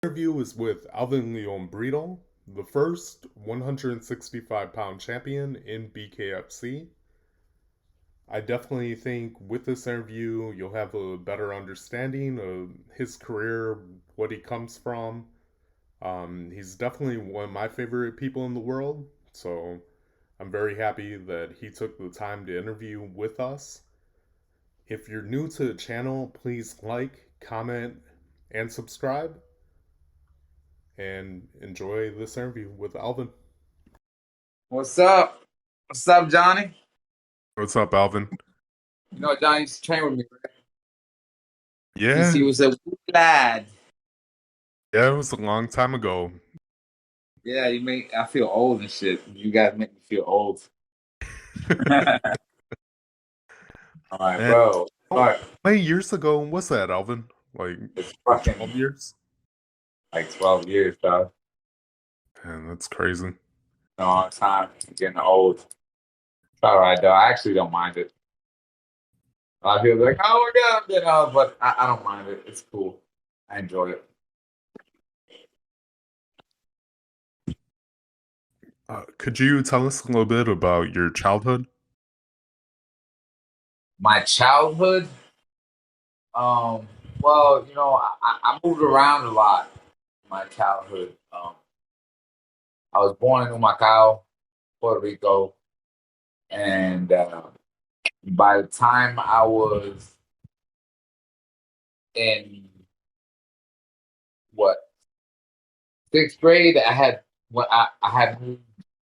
Interview is with Elvin Brito, the first 165-pound champion in BKFC. I definitely think with this interview, you'll have a better understanding of his career, what he comes from. He's definitely one of my favorite people in the world, so I'm very happy that he took the time to interview with us. If you're new to the channel, please like, comment, and subscribe and enjoy this interview with Alvin. What's up? What's up, Johnny? What's up, Alvin? You know, Johnny used to train with me, right? Yeah, He was a wee lad. yeah, it was a long time ago. Yeah, I feel old and shit. You guys make me feel old. All right, And bro. All right. how many years ago was that, Alvin? It's Like 12 fucking years? like 12 years, dog. Man, that's crazy. Long time. I'm getting old. It's all right, though. I actually don't mind it. A lot of people are like, oh my God, I'm getting old, but I don't mind it. It's cool. I enjoy it. Could you tell us a little bit about your childhood? My childhood, um, well, I moved around a lot in my childhood. I was born in Humacao, Puerto Rico, and by the time I was in what sixth grade, I had moved.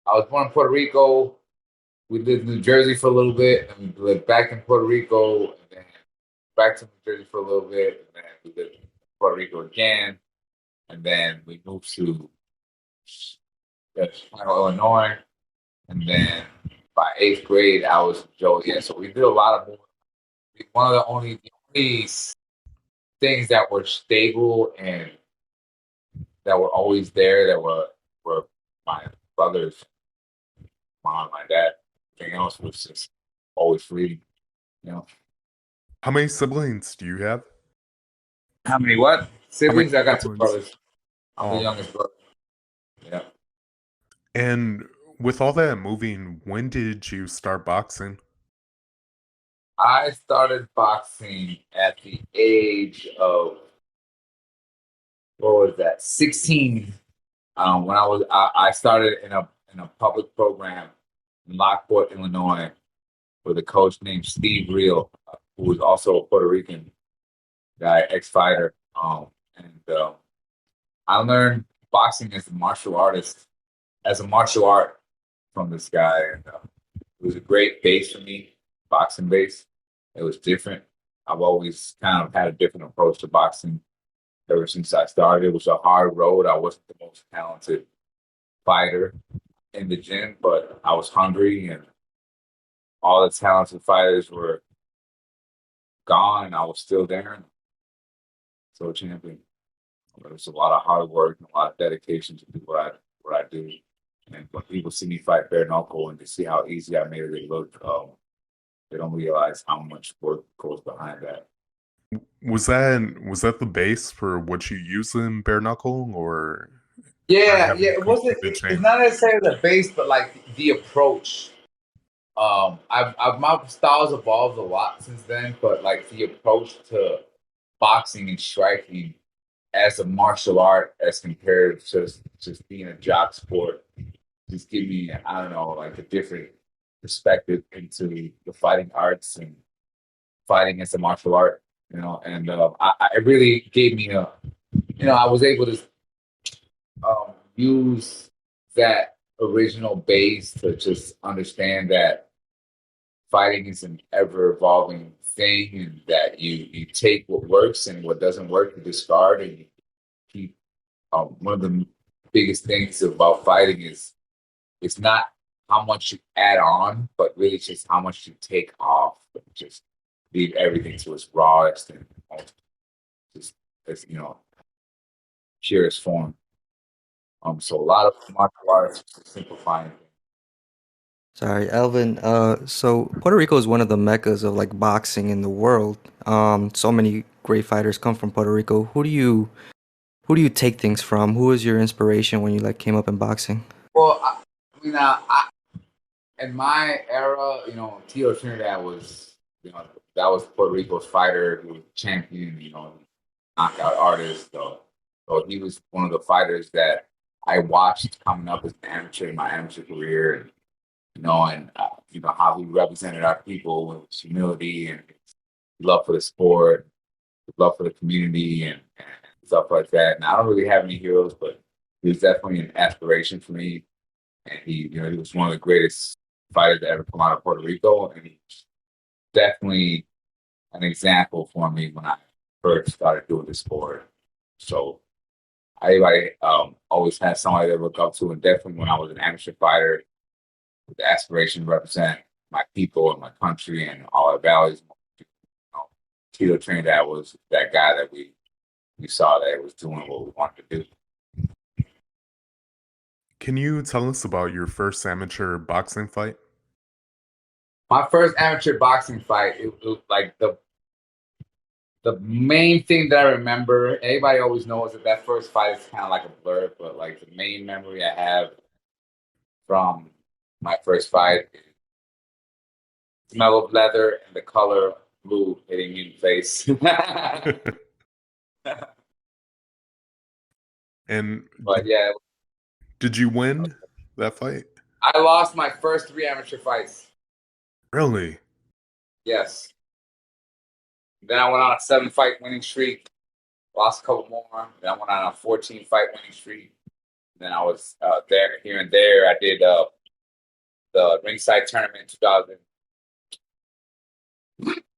I was born in Puerto Rico. We lived in New Jersey for a little bit, and we lived back in Puerto Rico, and then back to New Jersey for a little bit, and then we lived in Puerto Rico again, and then we moved to Chicago, Illinois, and then by eighth grade I was in Joliet. So we did a lot of moving. One of the only things that were stable and that were always there that were my brothers, mom, my dad. Everything else was just always free. You know, How many siblings do you have? how many what How many siblings? I got two siblings? brothers. I'm the Oh, youngest brother. Yeah, and with all that moving, when did you start boxing? I started boxing at the age of what was that? 16. When I started in a public program in Lockport, Illinois, with a coach named Steve Reel, who was also a Puerto Rican guy, ex-fighter. And I learned boxing as a martial artist, as a martial art from this guy. And it was a great base for me, boxing base. It was different. I've always kind of had a different approach to boxing ever since I started. It was a hard road. I wasn't the most talented fighter in the gym, but I was hungry and all the talented fighters were gone and I was still there. So champion. There's a lot of hard work and a lot of dedication to do what I do. And when people see me fight bare knuckle and they see how easy I made it look, they don't realize how much work goes behind that. Was that the base for what you use in bare knuckle, or I Yeah, yeah. haven't It wasn't. completely It's changed? not necessarily the base, but like the approach. I've my styles evolved a lot since then, but like the approach to boxing and striking as a martial art as compared to just being a jock sport just give me, I don't know, like a different perspective into the fighting arts and fighting as a martial art, and it really gave me I was able to use that original base to just understand that fighting is an ever evolving thing and that you take what works and what doesn't work you discard and you keep one of the biggest things about fighting is it's not how much you add on, but really just how much you take off. Just leave everything to its rawest and just as purest form. So a lot of martial arts is simplifying. Sorry, Elvin. So Puerto Rico is one of the meccas of like boxing in the world. So many great fighters come from Puerto Rico. who do you take things from? Who was your inspiration when you like came up in boxing? Well, in my era, Tito Trinidad was, that was Puerto Rico's fighter who was champion, knockout artist. So he was one of the fighters that I watched coming up as an amateur in my amateur career, and how he represented our people with his humility and his love for the sport, his love for the community, and stuff like that. And I don't really have any heroes, but he was definitely an aspiration for me. And he was one of the greatest fighters to ever come out of Puerto Rico, and he's definitely an example for me when I first started doing the sport. So I always had somebody to look up to, and definitely when I was an amateur fighter, with the aspiration to represent my people and my country and all our values. Tito Trinidad was that guy that we saw that was doing what we wanted to do. Can you tell us about your first amateur boxing fight? My first amateur boxing fight, it was like the main thing that I remember. Everybody always knows that first fight is kind of like a blur, but like the main memory I have from my first fight is the smell of leather and the color blue hitting me in the face. And But yeah, did you win that fight? I lost my first 3 amateur fights. Really? Yes. Then I went on a 7-fight winning streak, lost a couple more. Then I went on a 14-fight winning streak. Then I was there, here and there. I did the ringside tournament in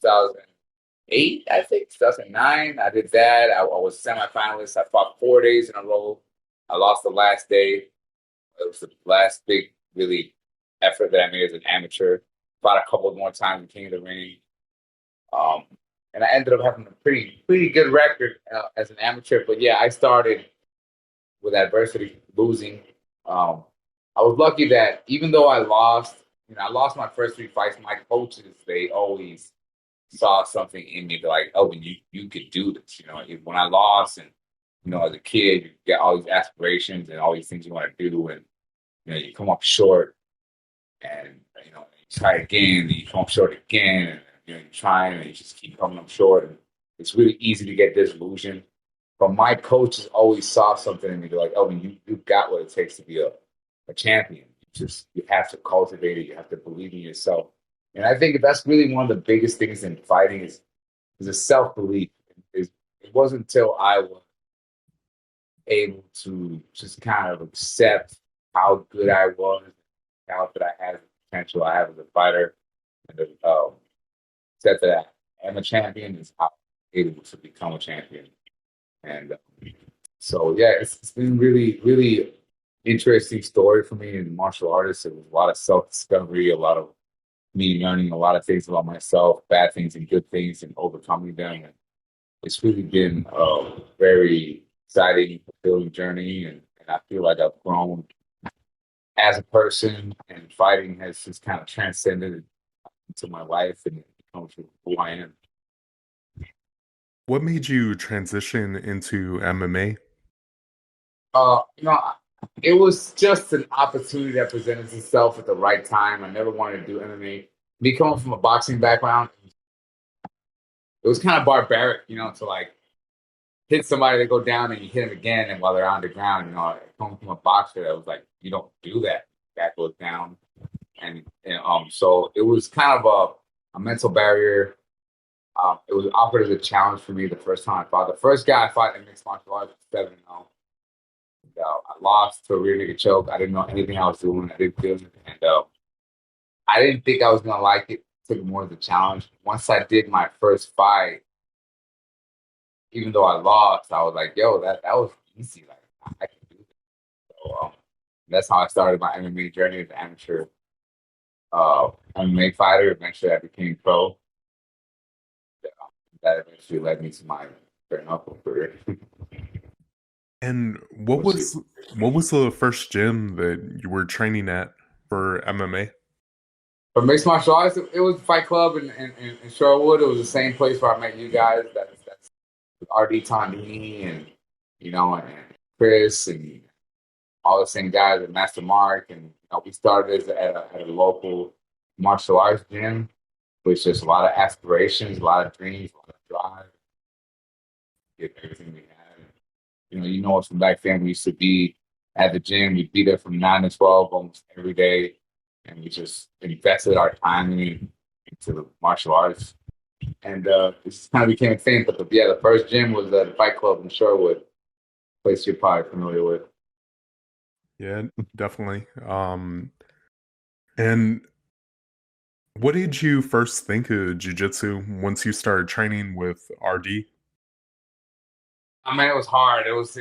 2008, I think, 2009. I did that. I was semifinalist. I fought 4 days in a row. I lost the last day. It was the last big, really, effort that I made as an amateur. Fought a couple more times in King of the Ring. And I ended up having a pretty good record as an amateur. But yeah, I started with adversity, losing. I was lucky that even though I lost, I lost my first 3 fights. My coaches, they always saw something in me. They're like, Elvin, you could do this. When I lost, and as a kid, you get all these aspirations and all these things you want to do, and you come up short, and you try again, and you come up short again, and you try, and you just keep coming up short, and it's really easy to get disillusioned. But my coaches always saw something in me. They're like, Elvin, you got what it takes to be a champion. You have to cultivate it. You have to believe in yourself. And I think that's really one of the biggest things in fighting is a self-belief. It wasn't until I was able to just kind of accept how good I was, how that I had the potential I have as a fighter, and accept that I am a champion is how I'm able to become a champion. And so, yeah, it's been really, really interesting story for me in martial artists. It was a lot of self-discovery, a lot of me learning a lot of things about myself, bad things and good things, and overcoming them. And it's really been a very exciting, fulfilling journey. And I feel like I've grown as a person, and fighting has just kind of transcended into my life and become who I am. What made you transition into MMA? It was just an opportunity that presented itself at the right time. I never wanted to do MMA. Me coming from a boxing background, it was kind of barbaric, to like hit somebody, they go down, and you hit them again, and while they're on the ground, coming from a boxer, that was like, you don't do that. That goes down, and so it was kind of a mental barrier. It was offered as a challenge for me the first time I fought. The first guy I fought in mixed martial arts was 7-0. I lost to a rear naked choke. I didn't know anything I was doing. I didn't feel it. And I didn't think I was going to like it. It took more as a challenge. Once I did my first fight, even though I lost, I was like, yo, that was easy. Like, I can do this. So that's how I started my MMA journey as an amateur MMA fighter. Eventually, I became pro. That eventually led me to my Knuckle career. And what was the first gym that you were training at for MMA? For mixed martial arts, it was Fight Club in Sherwood. It was the same place where I met you guys. That's RD Tondini and and Chris and all the same guys at Master Mark. And we started at a local martial arts gym with just a lot of aspirations, a lot of dreams, a lot of drive, get everything we had. Us from back then. We used to be at the gym. We'd be there from 9 to 12 almost every day, and we just invested our time into the martial arts. And this kind of became a thing. But the first gym was the Fight Club in Sherwood, place you're probably familiar with. Yeah, definitely. And what did you first think of jiu-jitsu once you started training with RD? I mean, it was hard. I was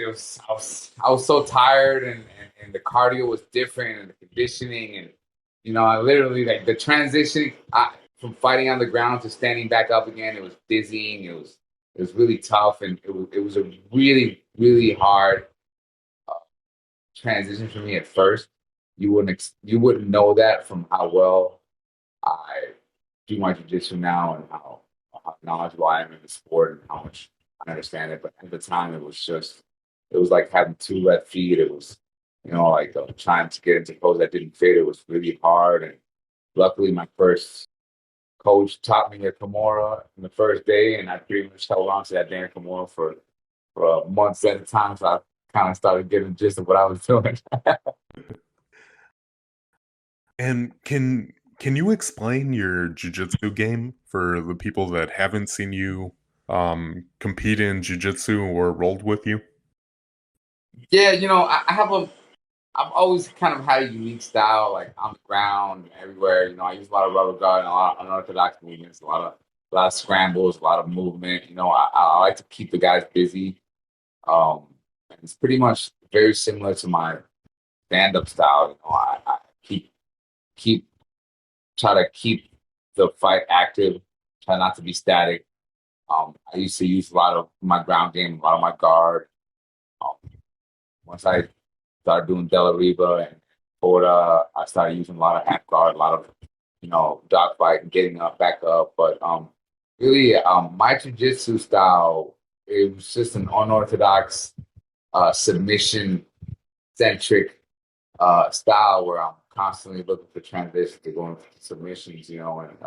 so tired, and the cardio was different, and the conditioning, and I literally like the transition from fighting on the ground to standing back up again. It was dizzying. It was really tough, and it was a really really hard transition for me at first. You wouldn't know that from how well I do my jiu-jitsu now and how knowledgeable I am in the sport and how much I understand it. But at the time, it was like having two left feet. It was, like trying to get into pose that didn't fit. It was really hard. And luckily, my first coach taught me a Kimura in the first day, and I pretty much held on to that damn Kimura for months at a time. So I kind of started getting the gist of what I was doing. And can you explain your jiu-jitsu game for the people that haven't seen you compete in jiu-jitsu or rolled with you? Yeah, I've always kind of had a unique style, like on the ground and everywhere. I use a lot of rubber guard and a lot of unorthodox movements, a lot of scrambles, a lot of movement. I like to keep the guys busy. And it's pretty much very similar to my stand-up style. I keep try to keep the fight active, try not to be static. I used to use a lot of my ground game, a lot of my guard. Um, Once I started doing Della Riva and Porta, I started using a lot of half guard, a lot of dogfight and getting up, back up. But really, my jiu-jitsu style, it was just an unorthodox submission centric style where I'm constantly looking for transitions to go into submissions, and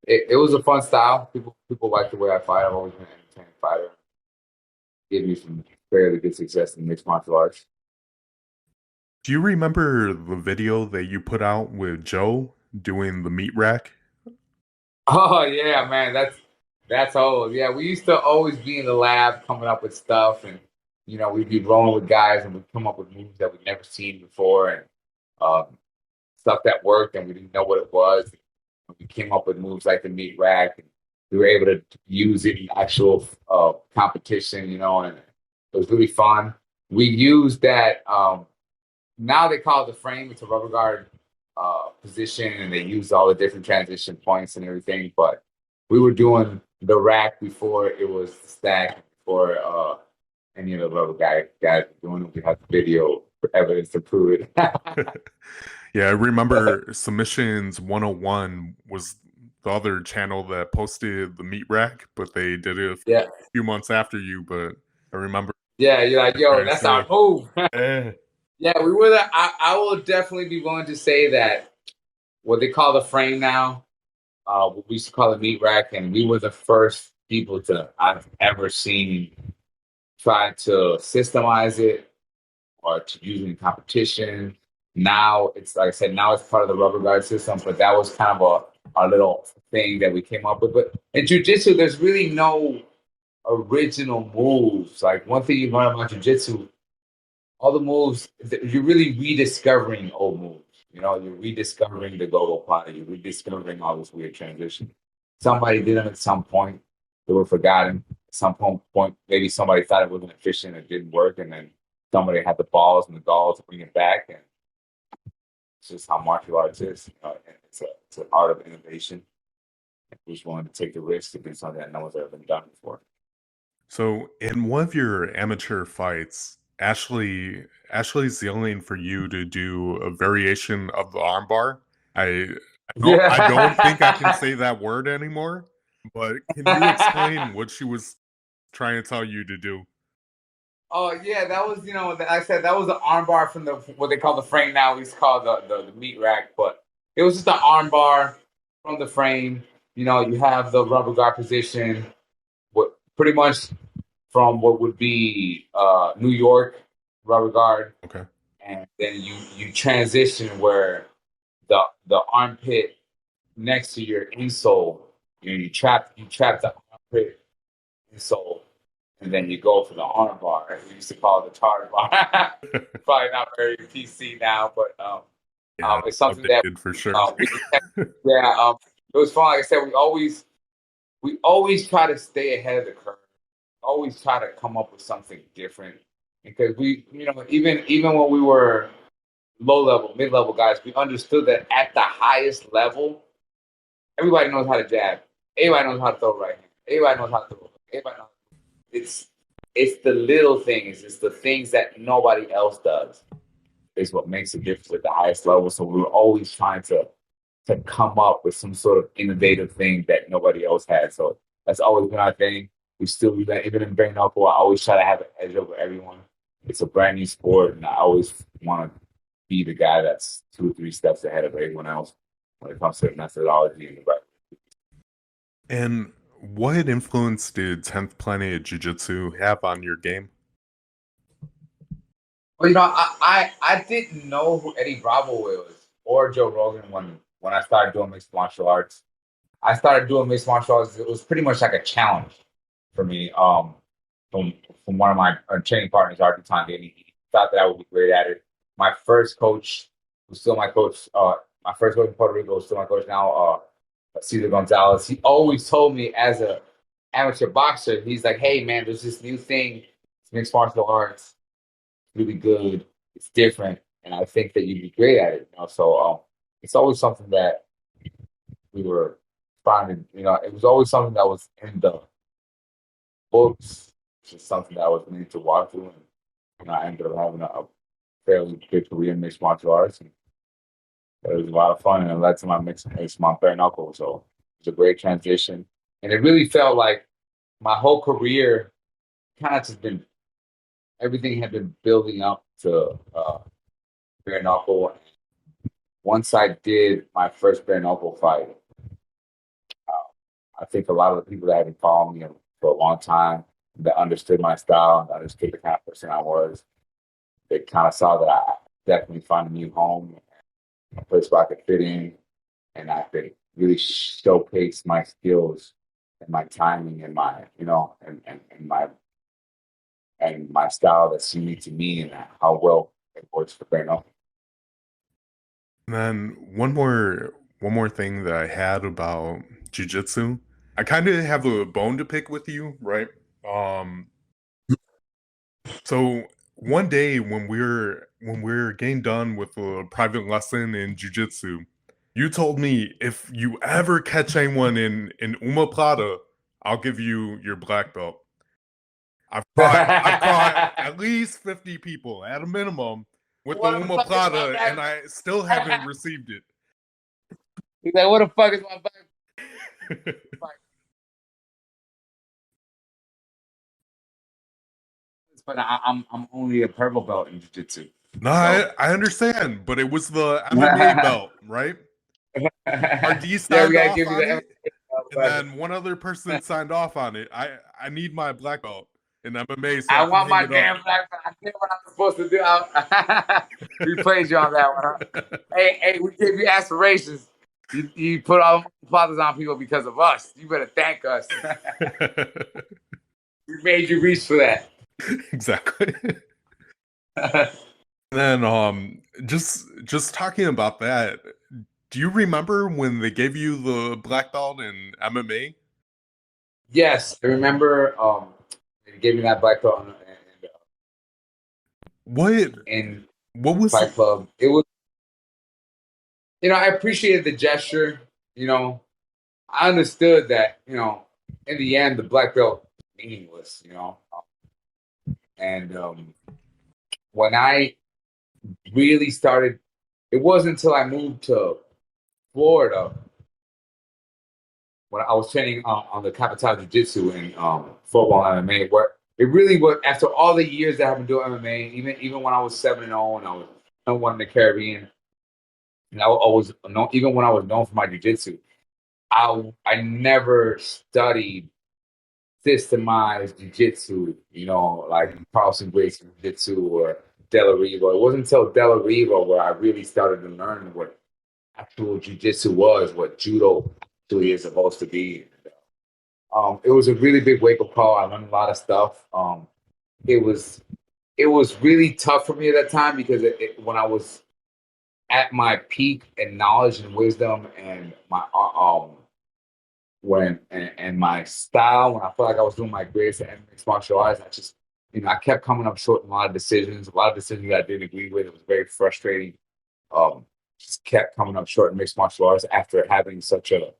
it was a fun style. People like the way I fight. I've always been an entertaining fighter. Give me some fairly good success in mixed martial arts. Do you remember the video that you put out with Joe doing the meat rack? Oh yeah, man, that's old. Yeah, we used to always be in the lab coming up with stuff, and we'd be rolling with guys, and we'd come up with moves that we'd never seen before, and um, stuff that worked, and we didn't know what it was. We came up with moves like the meat rack, and we were able to use it in actual competition, and it was really fun. We used that. Now they call it the frame. It's a rubber guard position, and they use all the different transition points and everything. But we were doing the rack before it was the stack, before any of the rubber guys were doing it. We had the video for evidence to prove it. Yeah, I remember Submissions 101 was the other channel that posted the meat rack, but they did it a Yeah, few months after you. But I remember yeah. You're like, yo, guys that's say, our move. eh. Yeah, we were. I will definitely be willing to say that what they call the frame now. We used to call it meat rack, and we were the first people I've ever seen try to systemize it or to use it in competition. Now it's like I said, now it's part of the rubber guard system, but that was kind of our little thing that we came up with. But in jujitsu, there's really no original moves. Like one thing you learn about jujitsu, all the moves, you're really rediscovering old moves. You're rediscovering the go-go potty. You're rediscovering all this weird transition. Somebody did them at some point. They were forgotten. At some point, maybe somebody thought it wasn't efficient. It didn't work. And then somebody had the balls and the gall to bring it back. And it's just how martial arts is. And it's an art of innovation. Who's willing to take the risk to do something that no one's ever been done before. So in one of your amateur fights, Ashley's yelling for you to do a variation of the armbar. I I don't think I can Yeah. say that word anymore, but can you explain what she was trying to tell you to do? Oh yeah, that was I said that was the armbar from the what they call the frame now. We used to call the meat rack, but it was just an armbar from the frame. You have the rubber guard position, what pretty much from what would be New York rubber guard, Okay. and then you transition where the armpit next to your insole, you trap the armpit insole, and then you go for the arm bar. As we used to call it the tar bar. Probably not very PC now, but Yeah, it's something that updated for sure. we yeah, it was fun. Like I said, we always try to stay ahead of the curve. Always try to come up with something different because even when we were low level, mid level guys, we understood that at the highest level, everybody knows how to jab. Everybody knows how to throw right hand. Everybody knows how to throw. Everybody knows. It's it's the little things. It's the things that nobody else does. Is what makes a difference at the highest level. So we were always trying to come up with some sort of innovative thing that nobody else had. So that's always been our thing. We still do that even in bare knuckle. I always try to have an edge over everyone. It's a brand new sport, and I always want to be the guy that's 2 or 3 steps ahead of everyone else when it comes to methodology and the right. And what influence did 10th Planet of JiuJitsu have on your game? Well, I didn't know who Eddie Bravo was or Joe Rogan when I started doing mixed martial arts. I started doing mixed martial arts. It was pretty much like a challenge for me. From one of my training partners, Artie Tonga, he thought that I would be great at it. My first coach, who's still my coach, my first coach in Puerto Rico, is still my coach now, Cesar Gonzalez. He always told me as a amateur boxer, he's like, "Hey man, there's this new thing, it's mixed martial arts, really good, it's different, and I think that you'd be great at it." So it's always something that we were finding. It was always something that was in the books, just something that I was needing to walk through, and I ended up having a fairly good career in mixed martial arts, and it was a lot of fun, and it led to my bare knuckle. So it was a great transition, and it really felt like my whole career kind of just been everything had been building up to bare knuckle. Once I did my first bare knuckle fight, I think a lot of the people that had been following me for a long time that understood my style and understood the kind of person I was, they kind of saw that I definitely found a new home, a place where I could fit in, and I could really showcase my skills and my timing and my, and my style that's unique to me and how well it works for bare knuckle. And then one more thing that I had about jujitsu. I kind of have a bone to pick with you, right? Um, so one day when we're getting done with a private lesson in jujitsu, you told me if you ever catch anyone in Uma Plata, I'll give you your black belt. I've caught at least 50 people at a minimum with the What the Uma fuck is my Plata, and black? I still haven't received it. He's like, what the fuck is my black? But I'm only a purple belt in jiu-jitsu. No, So I understand, but it was the MMA belt, right? RD yeah, we signed gotta off give you on the it, and but then one other person signed off on it. I need my black belt in MMA so I I can want hang my it up. damn black belt. I did what I was supposed to do. We praise you on that one. Huh? Hey, we give you aspirations. You put all the fathers on people because of us. You better thank us. We made you reach for that. Exactly. And then just talking about that, do you remember when they gave you the black belt in MMA? Yes, I remember they gave me that black belt What in what was Fight Club. It was, I appreciated the gesture. I understood that, in the end, the black belt was meaningless. And when I really started, it wasn't until I moved to Florida when I was training on the Capital Jiu Jitsu and football MMA, where it really was after all the years that I've been doing MMA, even when I was 7-0 and I was number one in the Caribbean, and I was always known, even when I was known for my jiu-jitsu, I never studied systemized jiu-jitsu, like Carlson Gracie jiu-jitsu or Della Riva. It wasn't until Della Riva where I really started to learn what actual jiu-jitsu was, what judo actually is supposed to be. It was a really big wake-up call. I learned a lot of stuff. It was it was really tough for me at that time because when I was at my peak in knowledge and wisdom and my and my style, when I felt like I was doing my greatest at mixed martial arts, I just I kept coming up short in a lot of decisions that I didn't agree with. It was very frustrating. Um, just kept coming up short in mixed martial arts after having such a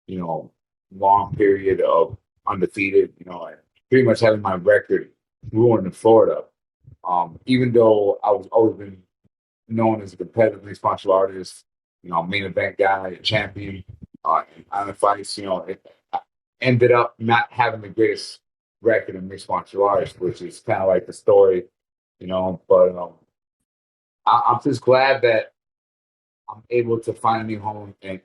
you know long period of undefeated. And pretty much having my record ruined in Florida. Even though I was always been known as a competitive mixed martial artist, main event guy, a champion, in Island fights, I ended up not having the greatest record in mixed martial arts, which is kind of like the story, But I'm just glad that I'm able to find a new home. And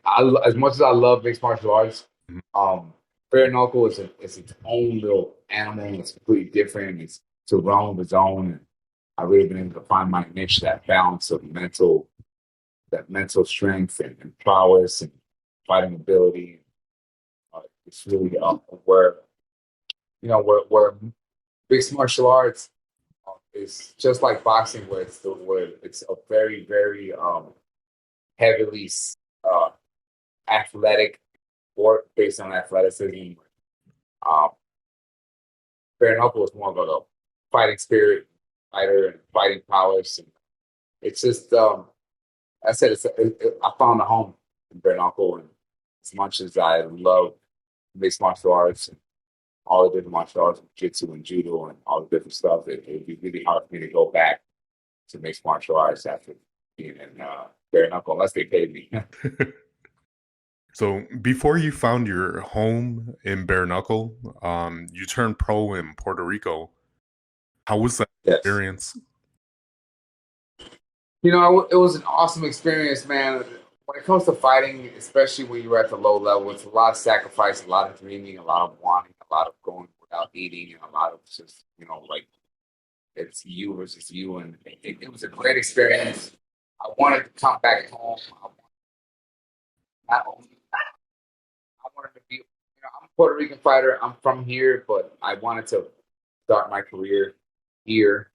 as much as I love mixed martial arts, Mhm. bare knuckle is its own little animal. It's completely different. It's a realm of its own. And I've really been able to find my niche, that balance of that mental strength and prowess and fighting ability. It's really where where mixed martial arts is just like boxing, where it's a very very heavily uh, athletic sport based on athleticism. Um, bare knuckle is more of a fighting spirit, fighter and fighting prowess, and it's just I said I found a home in bare knuckle, and as much as I love mixed martial arts and all the different martial arts, jiu-jitsu and judo and all the different stuff, it'd be really hard for me to go back to mixed martial arts after being in bare knuckle unless they paid me. So before you found your home in bare knuckle, you turned pro in Puerto Rico. How was that Yes. experience? It was an awesome experience, man. When it comes to fighting, especially when you're at the low level, it's a lot of sacrifice, a lot of dreaming, a lot of wanting, a lot of going without eating, and a lot of just, like it's you versus you. And it was a great experience. I wanted to come back home. Not only I wanted to be, I'm a Puerto Rican fighter. I'm from here, but I wanted to start my career here.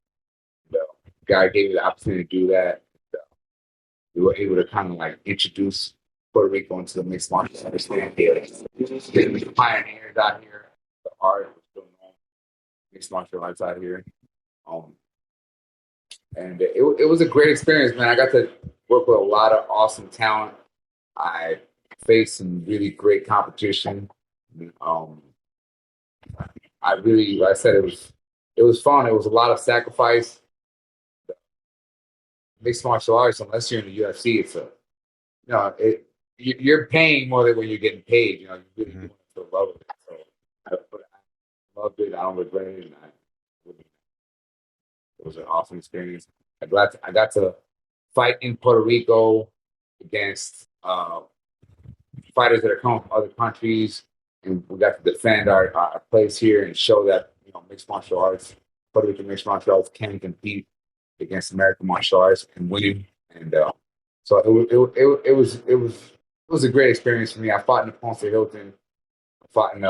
The guy gave me the opportunity to do that. We were able to kind of like introduce Puerto Rico into the mixed martial arts stand here. The pioneers out here, the art was going on, mixed martial arts out here. Um, and it was a great experience, man. I got to work with a lot of awesome talent. I faced some really great competition. Um, like I said, it was fun. It was a lot of sacrifice. Mixed martial arts, unless you're in the UFC, it's a you're paying more than when you're getting paid. You're really doing it for the love of it. So I loved it. I don't regret it. And it was an awesome experience. I got to fight in Puerto Rico against fighters that are coming from other countries, and we got to defend our place here and show that mixed martial arts, Puerto Rican mixed martial arts can compete against American martial arts and winning. And so it was a great experience for me. I fought in the Ponce Hilton. I fought in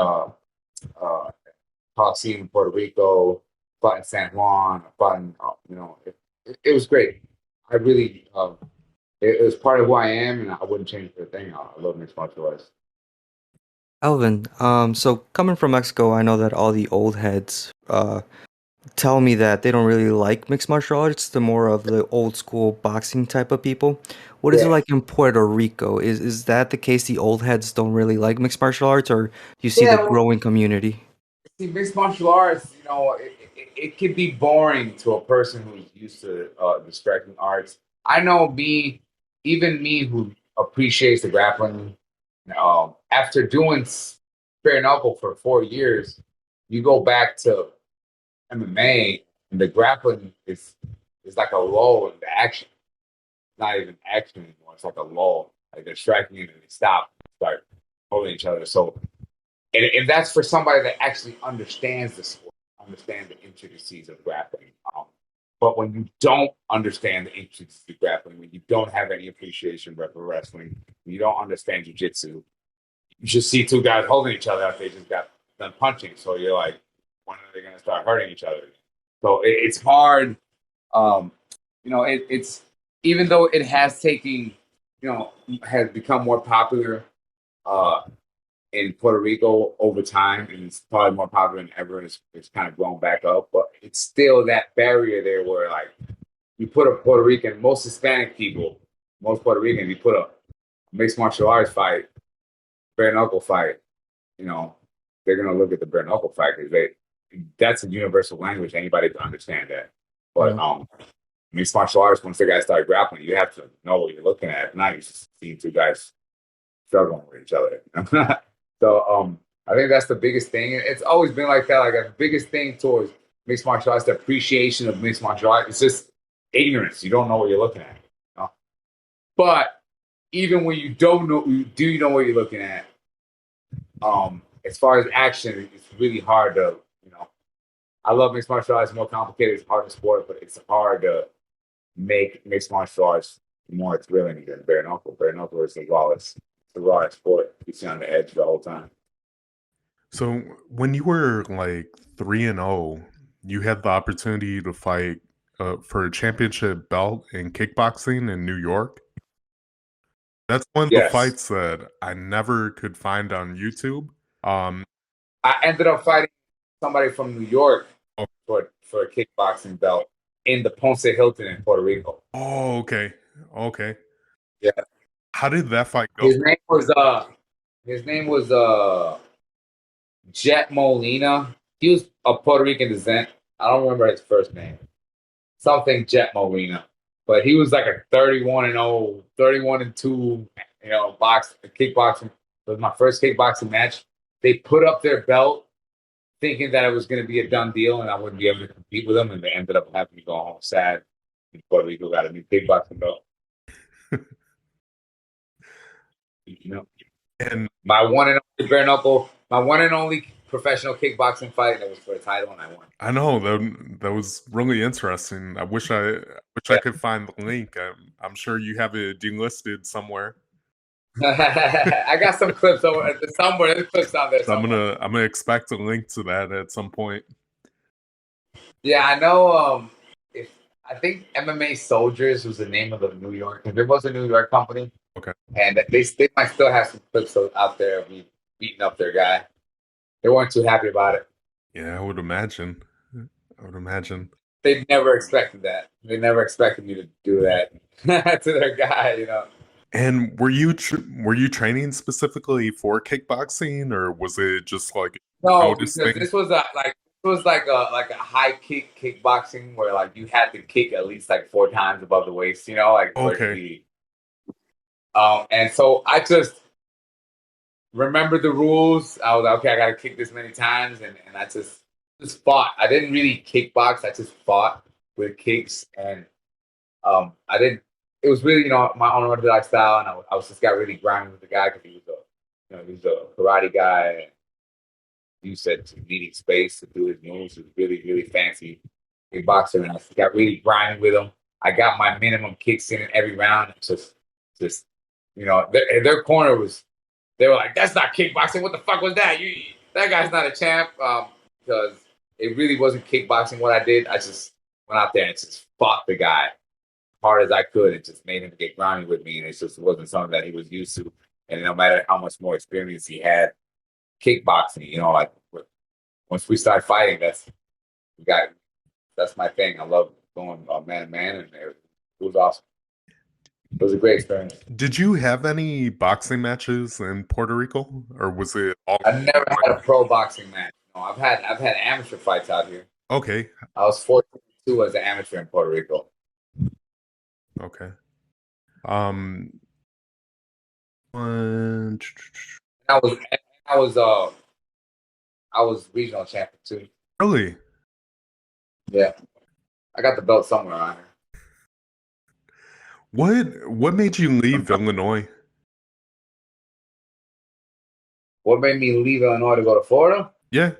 Coliseum in Puerto Rico. Fought in San Juan. I fought in it was great. I really it was part of who I am, and I wouldn't change it for a thing. I love mixed martial arts. Alvin, so coming from Mexico, I know that all the old heads tell me that they don't really like mixed martial arts. They're more of the old school boxing type of people. What is it Yeah. like in Puerto Rico? Is that the case? The old heads don't really like mixed martial arts, or do you see the Yeah, well, growing community? see, mixed martial arts, it could be boring to a person who's used to the striking arts. I know me, even me who appreciates the grappling, after doing bare knuckle for 4 years, you go back to MMA, and the grappling is like a lull in the action. It's not even action anymore. It's like a lull. Like they're striking and then they stop, start holding each other. So, and that's for somebody that actually understands the sport, understands the intricacies of grappling. But when you don't understand the intricacies of grappling, when you don't have any appreciation for wrestling, when you don't understand jiu-jitsu, you just see two guys holding each other after they just got done punching. So you're like, when are they going to start hurting each other? So it's hard. Um, it's even though it has taken, has become more popular uh, in Puerto Rico over time, and it's probably more popular than ever. And it's kind of grown back up, but it's still that barrier there where like you put a Puerto Rican, most Hispanic people, most Puerto Ricans, you put a mixed martial arts fight, bare knuckle fight, they're gonna look at the bare knuckle fight because that's a universal language. Anybody can understand that. But mixed martial arts, once the guys start grappling, you have to know what you're looking at. If not, you're just seeing two guys struggling with each other. So I think that's the biggest thing. It's always been like that. Like the biggest thing towards mixed martial arts, the appreciation of mixed martial arts, it's just ignorance. You don't know what you're looking at. But even when you don't know, you know what you're looking at. As far as action, it's really hard to, I love mixed martial arts. It's more complicated. It's hard to sport, but it's hard to make mixed martial arts more thrilling than bare knuckle. Bare knuckle is the rawest sport. You see on the edge the whole time. So when you were like 3-0, you had the opportunity to fight for a championship belt in kickboxing in New York. That's one of the Yes. fights that I never could find on YouTube. I ended up fighting somebody from New York for a kickboxing belt in the Ponce Hilton in Puerto Rico. Oh, okay. Yeah. How did that fight go? His name was Jet Molina. He was of Puerto Rican descent. I don't remember his first name. Something Jet Molina. But he was like a 31-0, 31-2, kickboxing. It was my first kickboxing match. They put up their belt thinking that it was going to be a done deal and I wouldn't be able to compete with them, and they ended up having me go home sad. Puerto Rico got a new kickboxing belt. And my one and only bare knuckle, my one and only professional kickboxing fight, and it was for a title, and I won. I know that was really interesting. I wish I could find the link. I'm sure you have it delisted somewhere. I got some clips somewhere. There's clips out there. So I'm gonna expect a link to that at some point. Yeah, I know. I think MMA Soldiers was the name of the New York. There was a New York company. Okay. And they might still have some clips out there of me beating up their guy. They weren't too happy about it. Yeah, I would imagine. They never expected that. They never expected me to do that to their guy, And were you training specifically for kickboxing, or was it just like no? Because this was like a high kickboxing where like you had to kick at least like 4 times above the waist, like okay. And so I just remembered the rules. I was like, okay, I got to kick this many times, and I just fought. I didn't really kickbox. I just fought with kicks, and I didn't. It was really, my unorthodox style, and I was just got really grimy with the guy because he was a karate guy. And you said needing space to do his moves. He was really, really fancy kickboxer, and I got really grimy with him. I got my minimum kicks in every round. Just their corner was. They were like, "That's not kickboxing. What the fuck was that? That guy's not a champ." Because it really wasn't kickboxing what I did. I just went out there and just fought the guy hard as I could and just made him get grimy with me. And it just wasn't something that he was used to. And no matter how much more experience he had kickboxing, like once we start fighting, that's my thing. I love going man to man, and it was awesome. It was a great experience. Did you have any boxing matches in Puerto Rico, or was it all? I never had a pro boxing match. No, I've had amateur fights out here. Okay. I was 42 as an amateur in Puerto Rico. Okay. I was regional champion too. Really? Yeah, I got the belt somewhere on here. What made you leave Illinois? What made me leave Illinois to go to Florida? Yeah,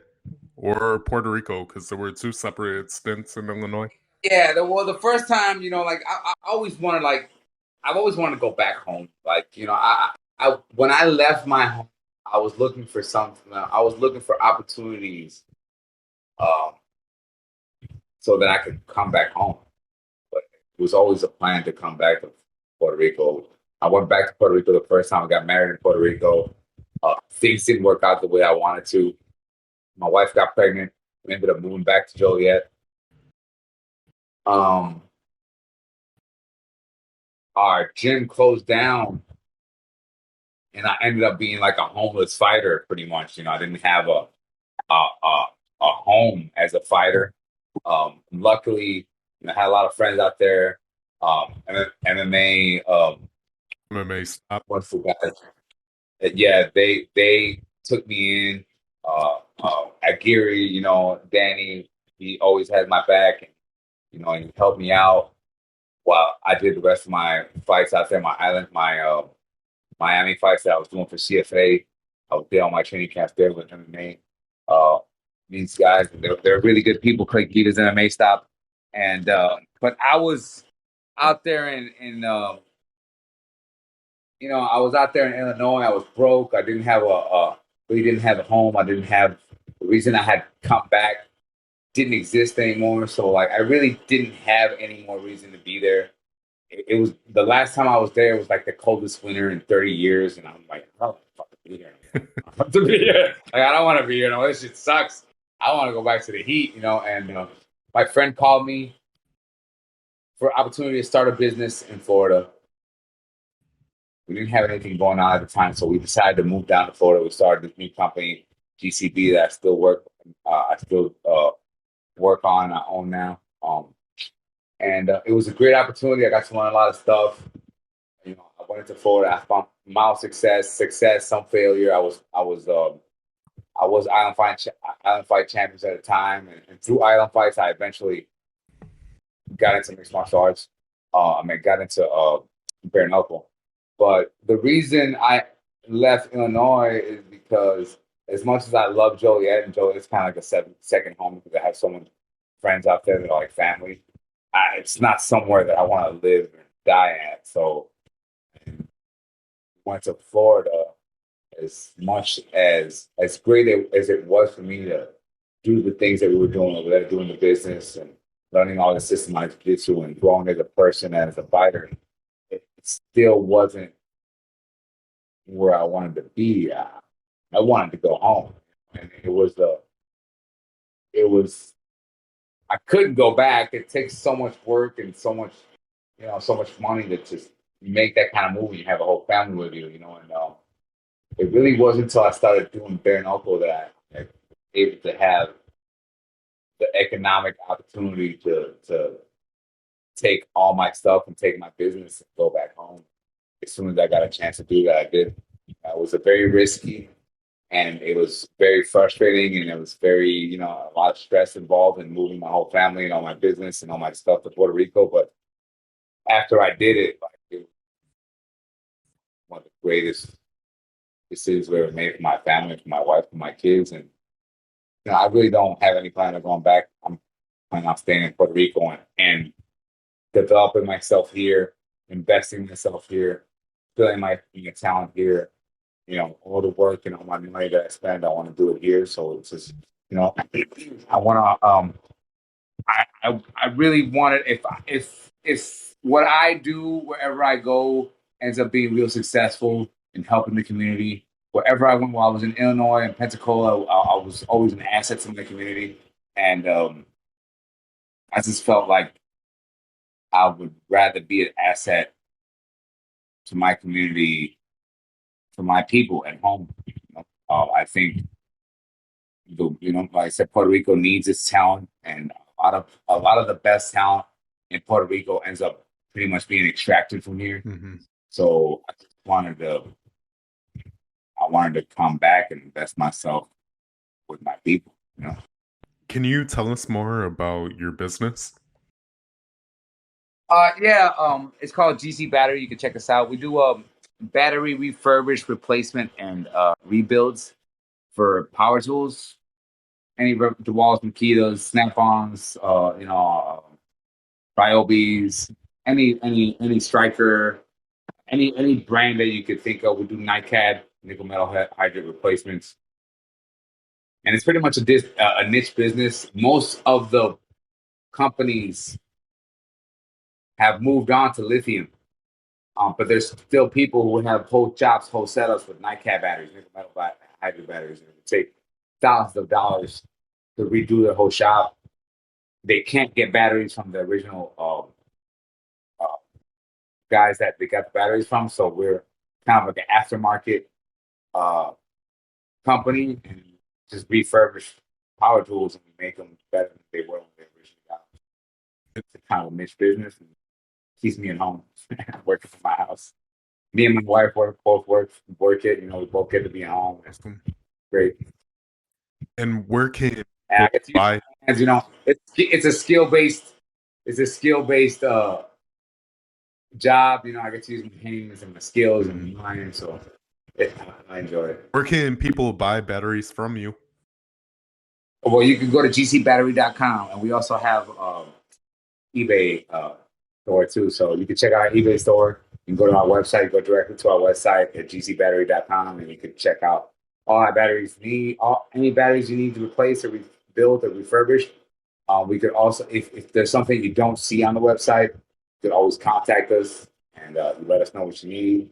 or Puerto Rico, because there were two separate stints in Illinois. Yeah, the first time, like I always wanted, like I've always wanted to go back home. Like, I when I left my home, I was looking for something. I was looking for opportunities, um, so that I could come back home. But it was always a plan to come back to Puerto Rico. I went back to Puerto Rico the first time I got married in Puerto Rico. Things didn't work out the way I wanted to. My wife got pregnant. We ended up moving back to Joliet. Um, our gym closed down, and I ended up being like a homeless fighter, pretty much. I didn't have a home as a fighter. Luckily, I had a lot of friends out there. MMA, MMA stop. what's the guy? Yeah, they took me in. Aguirre, Danny, he always had my back, and he helped me out while I did the rest of my fights out there. My Miami fights that I was doing for CFA. I was there on my training camps there with MMA. These guys, they're really good people. Clay Keita's MMA stop, and but I was out there I was out there in Illinois. I was broke. I didn't have really didn't have a home. I didn't have the reason I had come back didn't exist anymore. So like I really didn't have any more reason to be there. It was the last time I was there. It was like the coldest winter in 30 years, and I'm like, I don't fucking be here. I don't want to be here. Like I don't want to be here. No, this shit sucks. I want to go back to the heat, And my friend called me for opportunity to start a business in Florida. We didn't have anything going on at the time, so we decided to move down to Florida. We started this new company, GCB, that I still work. I still work on. I own now. And it was a great opportunity. I got to learn a lot of stuff. I went into Florida. I found mild success, some failure. I was Island Fight champions at the time, and through Island Fights, I eventually got into mixed martial arts. Got into bare knuckle. But the reason I left Illinois is because as much as I love Joliet, and Joliet's kind of like a second home because I have so many friends out there that are like family. It's not somewhere that I want to live and die at. So I went to Florida. As much as great as it was for me to do the things that we were doing over there, doing the business and learning all the systematic jiu-jitsu and growing as a person and as a fighter, it still wasn't where I wanted to be. I wanted to go home, and I couldn't go back. It takes so much work and so much, so much money to just make that kind of move. You have a whole family with you, and it really wasn't until I started doing bare knuckle that I was able to have the economic opportunity to take all my stuff and take my business and go back home. As soon as I got a chance to do that, I did. It was a very risky, and it was very frustrating, and it was very, a lot of stress involved in moving my whole family and all my business and all my stuff to Puerto Rico. But after I did it, like it was one of the greatest decisions we ever made for my family, for my wife, for my kids, and I really don't have any plan of going back. I'm planning on staying in Puerto Rico and developing myself here, investing in myself here, building my talent here. All the work and all my money that I spend, I want to do it here. So it's just, I want to. I really want it. If what I do wherever I go ends up being real successful in helping the community, wherever I went, while I was in Illinois and Pensacola, I was always an asset to my community, and I just felt like I would rather be an asset to my community, to my people at home. I think like I said, Puerto Rico needs its talent, and a lot of the best talent in Puerto Rico ends up pretty much being extracted from here. Mm-hmm. So I wanted to come back and invest myself with my people. Can you tell us more about your business? Yeah, it's called GC Battery. You can check us out. We do battery refurbish, replacement, and rebuilds for power tools. Any DeWalls, Makitas, Snap-ons, Ryobis, any striker, any brand that you could think of. We do NiCad, nickel metal hydrate replacements, and it's pretty much a niche business. Most of the companies have moved on to lithium, but there's still people who have whole shops, whole setups with NiCad batteries, nickel metal hydrate batteries, and it would take thousands of dollars to redo their whole shop. They can't get batteries from the original guys that they got the batteries from. So we're kind of like an aftermarket uh, company and just refurbish power tools and we make them better than they were when they originally got them. It's a kind of a niche business and keeps me at home working from my house. Me and my wife both work it. We both get to be at home. It's Awesome. great. And where can And I get to use buy? my hands. It's a skill based job. I get to use my hands and my skills and my mind. So I enjoy it. Where can people buy batteries from you? Well, you can go to gcbattery.com, and we also have eBay store too. So you can check out our eBay store. You can go to our website, go directly to our website at gcbattery.com, and you can check out all our batteries. Any batteries you need to replace or rebuild or refurbish. We could also, if there's something you don't see on the website, you could always contact us and let us know what you need.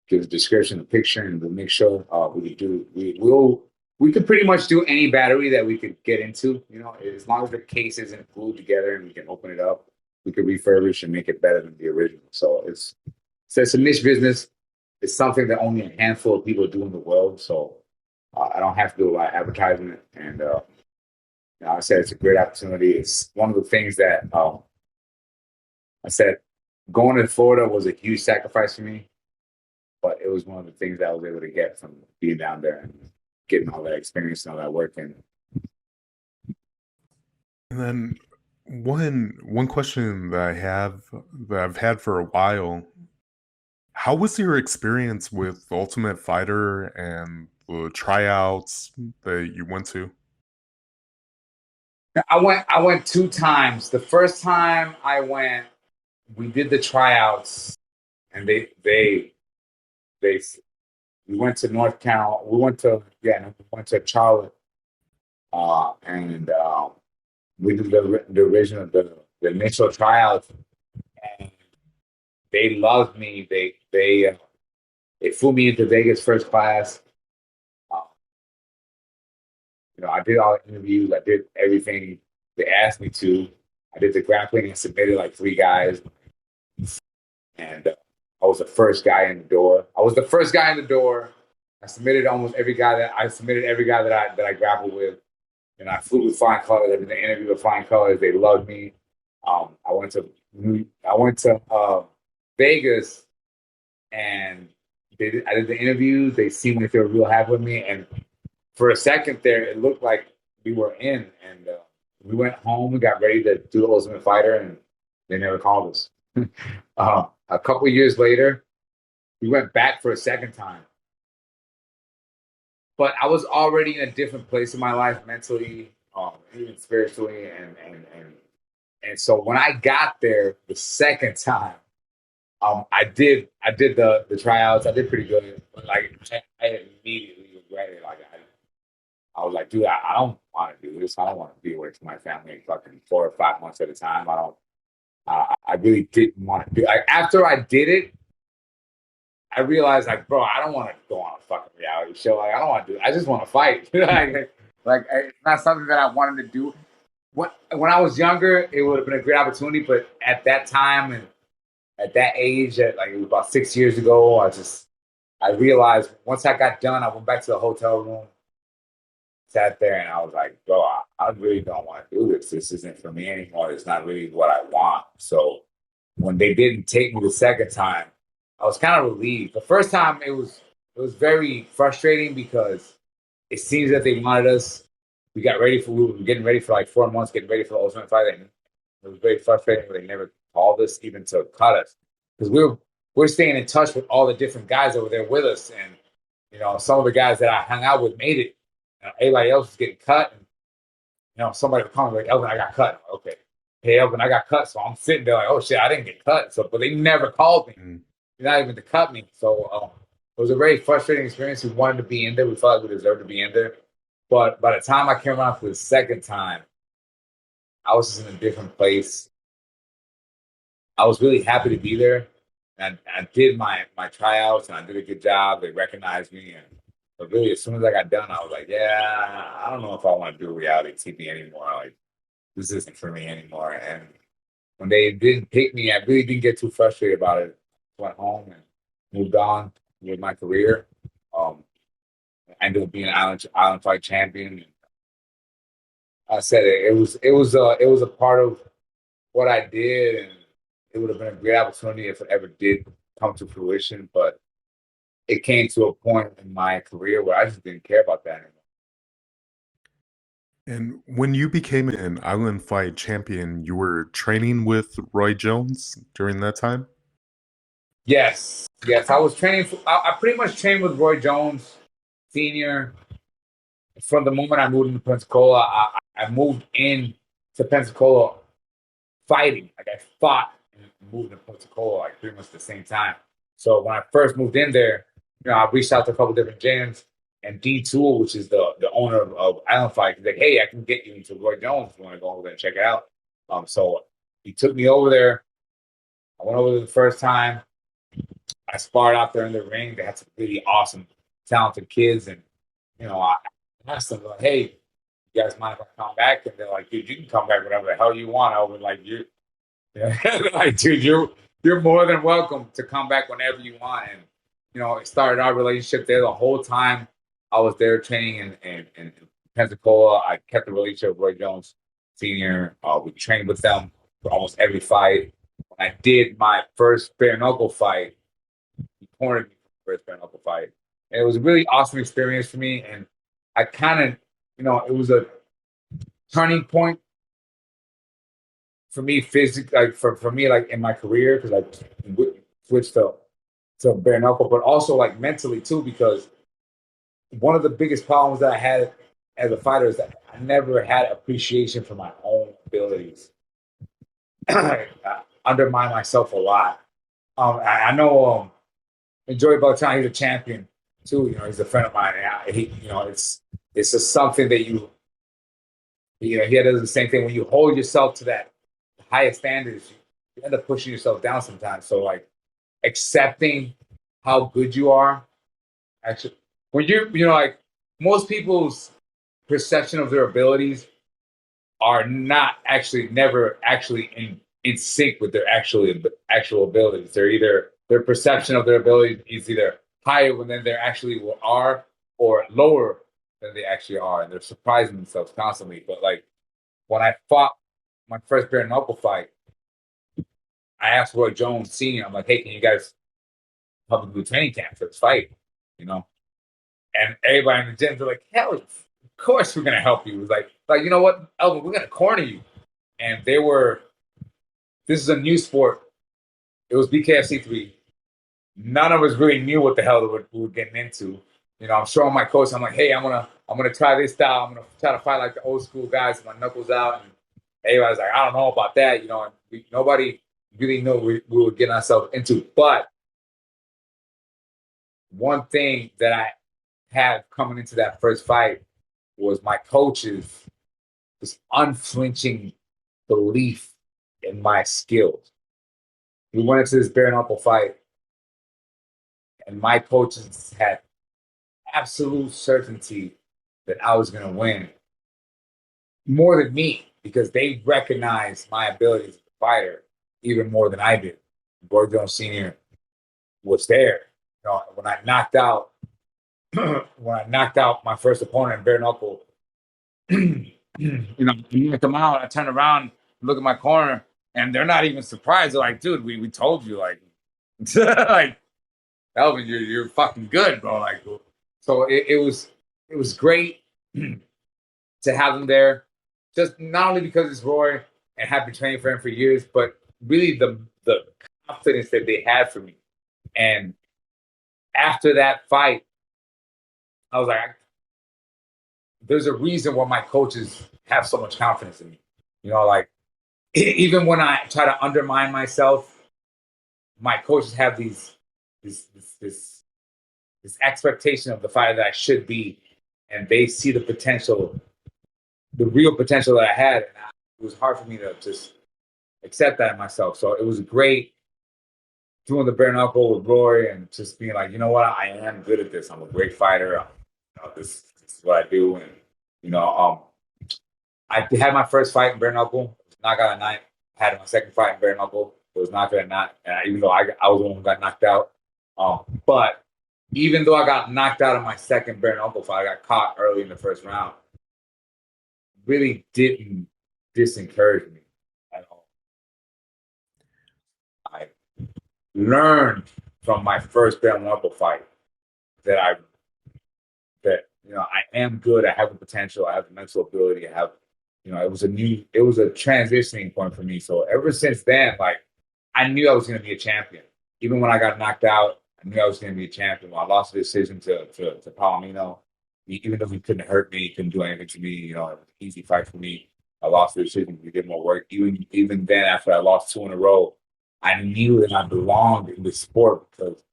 Give a description, a picture, and we'll make sure we could pretty much do any battery that we could get into. As long as the case isn't glued together and we can open it up, we could refurbish and make it better than the original. So it's a niche business. It's something that only a handful of people do in the world. So I don't have to do a lot of advertising, and I said it's a great opportunity. It's one of the things that I said going to Florida was a huge sacrifice for me, but it was one of the things that I was able to get from being down there and getting all that experience and all that work in. And then one question that I've had for a while. How was your experience with Ultimate Fighter and the tryouts that you went to? I went 2 times. The first time I went, we did the tryouts, and we went to North Carolina. We went to Charlotte, and we did the original the initial tryouts, and they loved me. They flew me into Vegas first class. Uh, I did all the interviews. I did everything they asked me to. I did the grappling and submitted like 3 guys, and I was the first guy in the door. I submitted every guy that I grappled with, and I flew with flying colors. I did the interview with flying colors. They loved me. I went to Vegas, and I did the interviews. They seemed like they were real happy with me, and for a second there, it looked like we were in. And we went home. We got ready to do the Ultimate Fighter, and they never called us. A couple of years later, we went back for a second time. But I was already in a different place in my life mentally, even spiritually, and so when I got there the second time, I did the tryouts. I did pretty good, but like I immediately regretted. Like I was like, dude, I don't want to do this. I don't want to be away from my family fucking 4 or 5 months at a time. I don't. I really didn't want to do. Like after I did it, I realized, like, bro, I don't want to go on a fucking reality show. Like, I don't want to do it. I just want to fight. It's not something that I wanted to do. When I was younger, it would have been a great opportunity. But at that time and at that age, it was about 6 years ago, I realized once I got done, I went back to the hotel room, sat there, and I was like, bro, I really don't want to do this. This isn't for me anymore. It's not really what I want. So when they didn't take me the second time, I was kind of relieved. The first time it was very frustrating because it seems that they wanted us we were getting ready for like 4 months, getting ready for the ultimate fight, and it was very frustrating. They never called us even to cut us because we're staying in touch with all the different guys over there with us, and some of the guys that I hung out with made it. Everybody else was getting cut, and somebody would call me like, Elvin, I got cut. Okay, hey Elvin, I got cut. So I'm sitting there like, oh shit, I didn't get cut. So, but they never called me, not even to cut me. So it was a very frustrating experience. We wanted to be in there. We felt like we deserved to be in there. But by the time I came around for the second time, I was just in a different place. I was really happy to be there. And I did my tryouts and I did a good job. They recognized me. But really, as soon as I got done, I was like, yeah, I don't know if I want to do reality TV anymore. Like, this isn't for me anymore. And when they didn't pick me, I really didn't get too frustrated about it. Went home and moved on with my career. I ended up being an island fight champion. I said it was a part of what I did, and it would have been a great opportunity if it ever did come to fruition. But it came to a point in my career where I just didn't care about that anymore. And when you became an Island Fight champion, you were training with Roy Jones during that time? Yes, yes, I was training. I pretty much trained with Roy Jones, Senior, from the moment I moved into Pensacola. I moved in to Pensacola fighting. Like I fought and moved to Pensacola like pretty much the same time. So when I first moved in there, I reached out to a couple different gyms, and D Tool, which is the owner of Island Fight, he's like, "Hey, I can get you into Roy Jones if you want to go over there and check it out." So he took me over there. I went over there the first time. I sparred out there in the ring. They had some really awesome, talented kids, and I asked them like, "Hey, you guys mind if I come back?" And they're like, "Dude, you can come back whenever the hell you want." I was like, "You." Yeah, like, dude, you're more than welcome to come back whenever you want. And it started our relationship there. The whole time I was there training in Pensacola, I kept the relationship with Roy Jones Senior. We trained with them for almost every fight. When I did my first bare knuckle fight, he cornered me for the first bare knuckle fight. And it was a really awesome experience for me. And I kind of, it was a turning point for me physically, like for me, like in my career, because I switched to bare knuckle, but also like mentally too, because one of the biggest problems that I had as a fighter is that I never had appreciation for my own abilities. I undermine myself a lot. I know Joey Beltran, he's a champion too. He's a friend of mine. And it's just something that he does the same thing. When you hold yourself to that highest standards, you end up pushing yourself down sometimes. So like accepting how good you are, actually, when like most people's perception of their abilities are not actually never actually in sync with their actual abilities. They're either their perception of their ability is either higher than they actually are or lower than they actually are, and they're surprising themselves constantly. But like when I fought my first bare knuckle fight, I asked Roy Jones Senior, I'm like, "Hey, can you guys help me do training camp for this fight?" And everybody in the gym, they're like, "Hell, of course we're gonna help you." It was like, you know what, Elvin, we're gonna corner you. And this is a new sport. It was BKFC 3. None of us really knew what the hell we were getting into. I'm showing my coach. I'm like, "Hey, I'm gonna try this style. I'm gonna try to fight like the old school guys with my knuckles out." And everybody's like, "I don't know about that." And nobody really knew we were getting ourselves into. But one thing that I had coming into that first fight was my coach's this unflinching belief in my skills. We went into this bare knuckle fight, and my coaches had absolute certainty that I was going to win more than me because they recognized my abilities as a fighter even more than I did. Roy Jones Senior was there. When I knocked out my first opponent in bare knuckle, I knocked them out. I turned around, look at my corner, and they're not even surprised. They're like, "Dude, we told you, like, like Elvin, you're fucking good, bro." Like, so it was great to have him there, just not only because it's Roy and have been training for him for years, but really the confidence that they had for me. And after that fight, I was like, there's a reason why my coaches have so much confidence in me. You know, like even when I try to undermine myself, my coaches have this expectation of the fighter that I should be, and they see the potential, the real potential that I had. And it was hard for me to just accept that in myself. So it was great doing the bare knuckle with Roy and just being like, you know what, I am good at this. I'm a great fighter. This is what I do. And, I had my first fight in bare knuckle, knockout at night. I had my second fight in bare knuckle. It was knockout at night. Even though I was the one who got knocked out. But even though I got knocked out in my second bare knuckle fight, I got caught early in the first round, really didn't disencourage me at all. I learned from my first bare knuckle fight that I am good. I have the potential. I have the mental ability. I have, it was a transitioning point for me. So ever since then, like, I knew I was going to be a champion. Even when I got knocked out, I knew I was going to be a champion. When I lost the decision to Palomino, even though he couldn't hurt me, he couldn't do anything to me. It was an easy fight for me. I lost the decision. We did more work. Even then, after I lost 2 in a row, I knew that I belonged in the sport because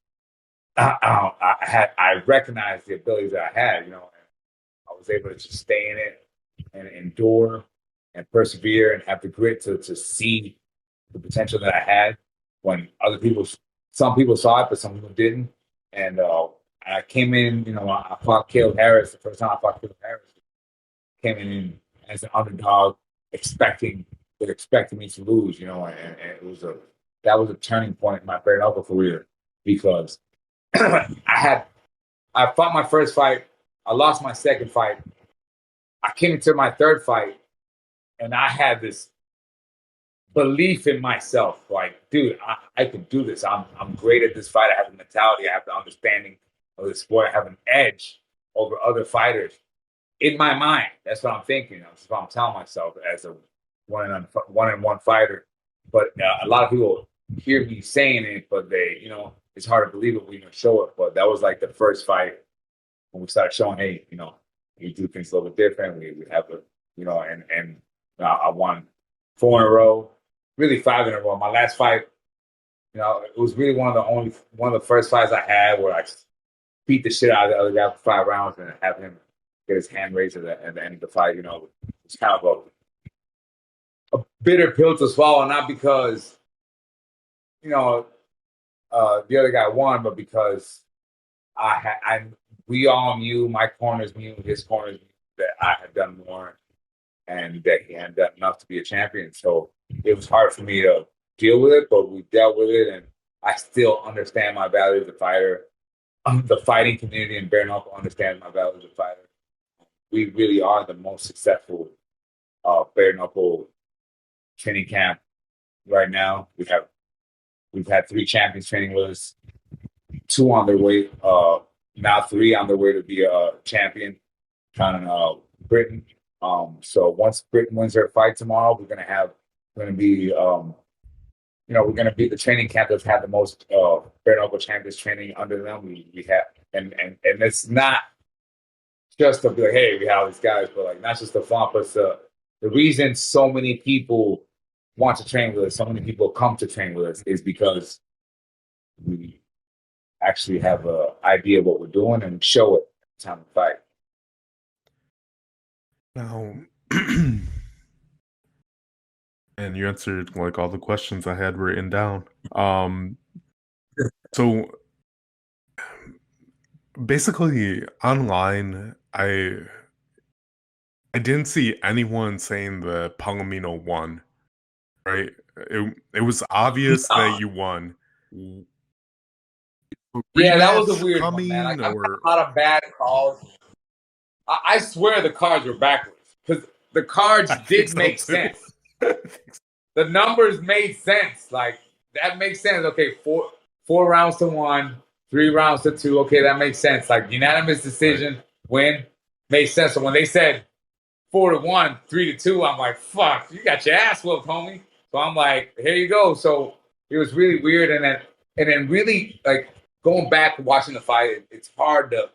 I recognized the abilities that I had. I was able to just stay in it and endure and persevere and have the grit to see the potential that I had when some people saw it, but some people didn't. And I came in, I fought Caleb Harris. The first time I fought Caleb Harris, came in as an underdog, expecting me to lose, and that was a turning point in my bare knuckle career because I fought my first fight. I lost my second fight. I came into my third fight, and I had this belief in myself. Like, dude, I can do this. I'm great at this fight. I have the mentality. I have the understanding of the sport. I have an edge over other fighters. In my mind, that's what I'm thinking. That's what I'm telling myself as a one-on-one fighter. But a lot of people hear me saying it, but they, it's hard to believe it when you show it. But that was like the first fight when we started showing, hey, we do things a little bit different. We have I won 4 in a row, really 5 in a row. My last fight, it was really one of the first fights I had where I beat the shit out of the other guy for 5 rounds and have him get his hand raised at the end of the fight. It's kind of a bitter pill to swallow, not because the other guy won, but because we all knew, my corners knew, his corners knew that I had done more and that he hadn't done enough to be a champion. So it was hard for me to deal with it, but we dealt with it, and I still understand my value as a fighter. The fighting community in bare knuckle understands my value as a fighter. We really are the most successful bare knuckle training camp right now. We've had 3 champions training with us, 2 on their way, now 3 on their way to be a champion, counting Britain. So once Britain wins their fight tomorrow, we're gonna be the training camp that's had the most bare knuckle champions training under them. We have, and it's not just to be like, hey, we have all these guys, but like not just the fun, but the reason so many people want to train with us, so many people come to train with us, is because we actually have an idea of what we're doing and show it every time we fight. Now, and you answered like all the questions I had written down. So basically, online, I didn't see anyone saying the Palomino won. Right? It was obvious that you won. Yeah, that was a weird one, man. Like, I've got a lot of bad calls. I swear the cards were backwards because the cards did make sense. The numbers made sense. Like, that makes sense. Okay, four rounds to 1, 3 rounds to 2. Okay, that makes sense. Like, unanimous decision, win, made sense. So when they said 4-1, 3-2. I'm like, fuck, you got your ass whooped, homie. So I'm like, here you go. So it was really weird, and then really like going back and watching the fight, it's hard to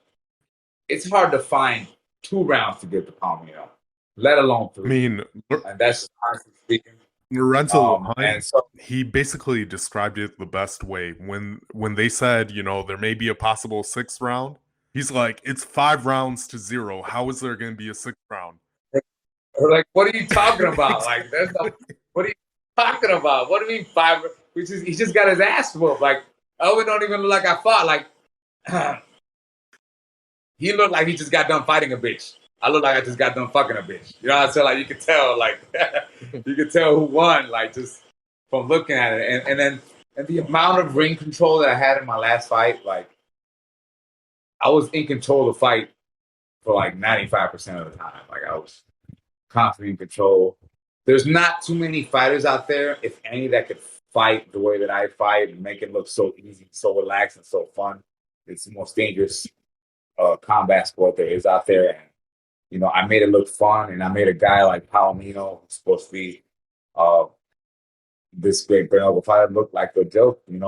find 2 rounds to get the Palomino, let alone I 3. mean, And that's honestly speaking. Lorenzo And so he basically described it the best way when they said, there may be a possible 6th round. He's like, it's 5 rounds to 0. How is there going to be a 6th round? we're like, what are you talking about? Like, there's no. What are you talking about? What do you mean 5? He just got his ass whooped. Like, Elvin don't even look like I fought. Like, he looked like he just got done fighting a bitch. I look like I just got done fucking a bitch. You know what I'm saying? Like, you could tell, like, you could tell who won, like, just from looking at it. And the amount of ring control that I had in my last fight, like, I was in control of the fight for like 95% of the time. Like, I was constantly in control. There's not too many fighters out there, if any, that could fight the way that I fight and make it look so easy, so relaxed, and so fun. It's the most dangerous combat sport there is out there. And, I made it look fun, and I made a guy like Palomino, who's supposed to be this great Brito fighter, look like a joke, and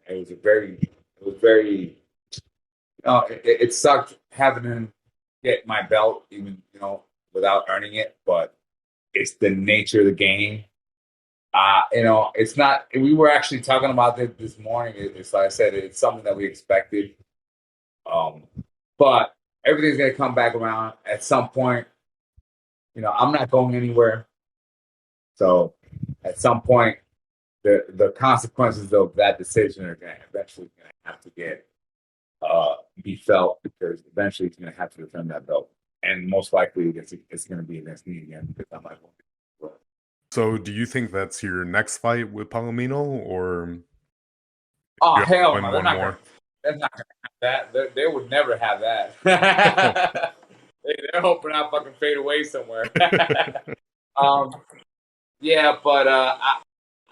it was very, it sucked having him get my belt, even, without earning it, but it's the nature of the game. It's not, we were actually talking about this morning. It's like I said, it's something that we expected. But everything's going to come back around at some point. I'm not going anywhere. So at some point, the consequences of that decision are going to eventually have to be felt, because eventually he's going to have to defend that belt. And most likely it's going to be against me again, because I'm not going to. So do you think that's your next fight with Palomino, or Oh, you hell win no. one more? They're not going to have that. They would never have that. They're hoping I fucking fade away somewhere. Yeah, but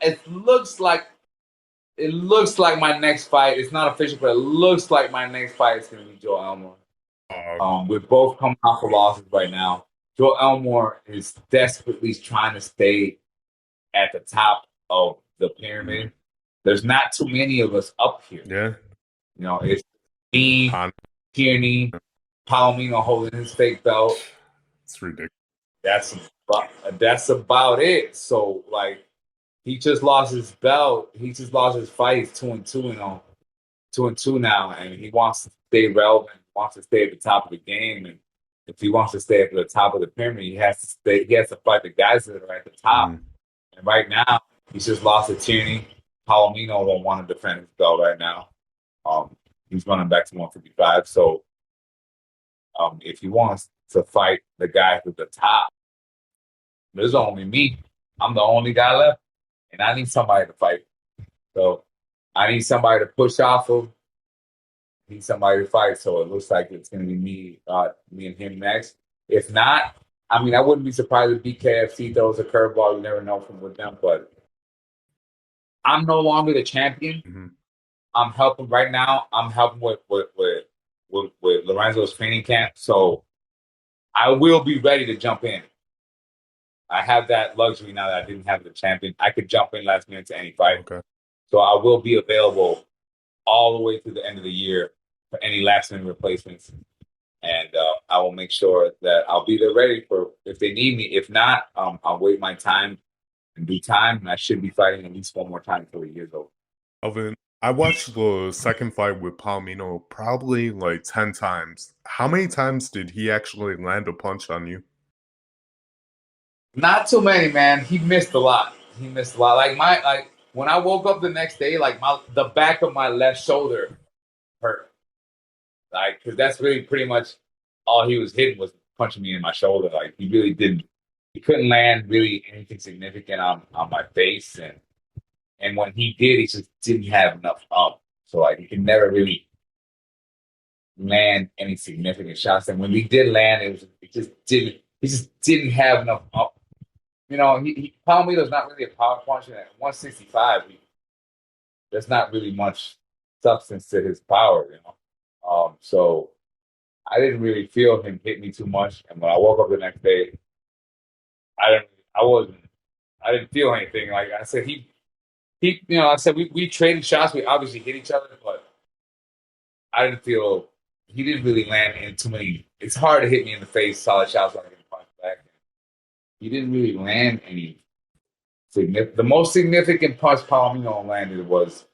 it looks like my next fight. It's not official, but it looks like my next fight is going to be Joe Elmore. We're both coming off of losses right now. Joe Elmore is desperately trying to stay at the top of the pyramid. There's not too many of us up here. Yeah. It's me, Tierney, Palomino holding his fake belt. It's ridiculous. That's about it. So, like, he just lost his belt. He just lost his fight. He's 2-2, 2-2 now, and he wants to stay relevant. Wants to stay at the top of the game, and if he wants to stay at the top of the pyramid, he has to stay. He has to fight the guys that are at the top. And right now, he's just lost to Tierney. Palomino won't want to defend his belt right now. He's running back to 155. So, if he wants to fight the guys at the top, there's only me. I'm the only guy left, and I need somebody to fight. So, I need somebody to push off of. Need somebody to fight, so it looks like it's going to be me and him next. If not, I mean, I wouldn't be surprised if BKFC throws a curveball. You never know with them, but I'm no longer the champion. I'm helping right now. I'm helping with Lorenzo's training camp, so I will be ready to jump in. I have that luxury now that I didn't have the champion. I could jump in last minute to any fight, so I will be available all the way through the end of the year for any last minute replacements, and I will make sure that I'll be there ready for if they need me. If not, I'll wait my time and do time, and I should be fighting at least one more time before the year's over. Elvin, I watched the second fight with Palomino probably like 10 times. How many times did he actually land a punch on you? Not too many, man. He missed a lot. Like when I woke up the next day, like the back of my left shoulder hurt. Like, because that's really pretty much all he was hitting was punching me in my shoulder. Like, he really didn't. He couldn't land really anything significant on my face, and when he did, he just didn't have enough up. So like, he could never really land any significant shots. And when he did land, he just didn't have enough up. Palomito's not really a power puncher. At 165, there's not really much substance to his power, So I didn't really feel him hit me too much. And when I woke up the next day, I didn't feel anything. Like I said, I said we traded shots. We obviously hit each other, but I didn't feel he didn't really land in too many. It's hard to hit me in the face, solid shots when I get punched back. He didn't really land any significant. The most significant punch Palomino landed was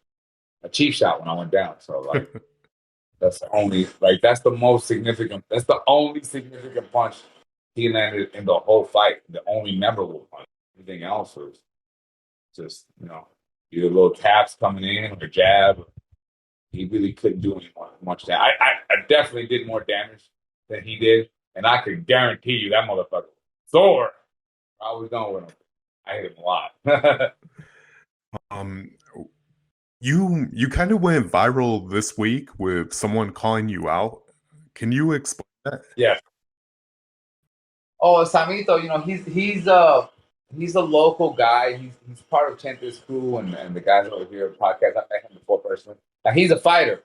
a cheap shot when I went down. So like that's the most significant. That's the only significant punch he landed in the whole fight. The only memorable punch. Everything else was just either little taps coming in or jab. He really couldn't do any much damage. I definitely did more damage than he did, and I can guarantee you that motherfucker sore. I was done with him. I hit him a lot. Um, you kind of went viral this week with someone calling you out. Can you explain that? Yeah. Oh, Samito, he's a local guy. He's part of Chante's crew and the guys over here podcast. I met him before personally. Now he's a fighter.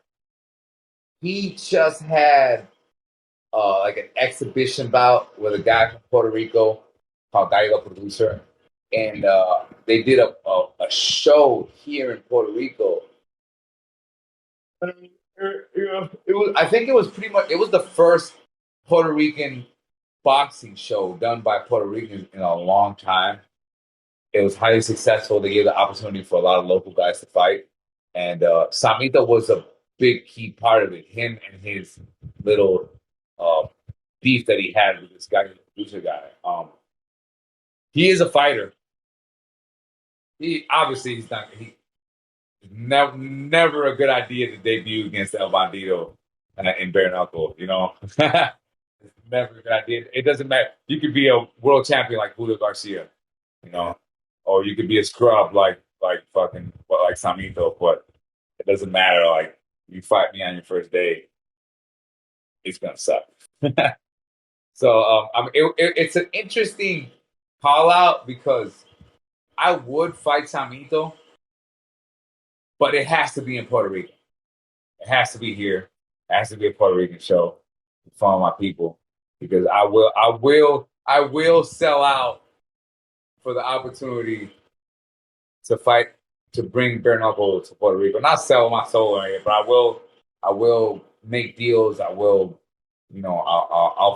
He just had like an exhibition bout with a guy from Puerto Rico called Gallo Producer, and they did a show here in Puerto Rico. It was, I think it was pretty much, it was the first Puerto Rican boxing show done by Puerto Ricans in a long time. It was highly successful. They gave the opportunity for a lot of local guys to fight, and Samito was a big key part of it. Him and his little beef that he had with this guy, the producer guy. He is a fighter. He's not. Never a good idea to debut against Elvin.is in bare knuckle. It's never a good idea. It doesn't matter. You could be a world champion like Julio Garcia, or you could be a scrub like Samito. But it doesn't matter. Like you fight me on your first day, it's gonna suck. So it's an interesting call out because I would fight Samito, but it has to be in Puerto Rico. It has to be here. It has to be a Puerto Rican show for my people because I will sell out for the opportunity to fight to bring bare knuckle to Puerto Rico. Not sell my soul or anything, but I will make deals. I'll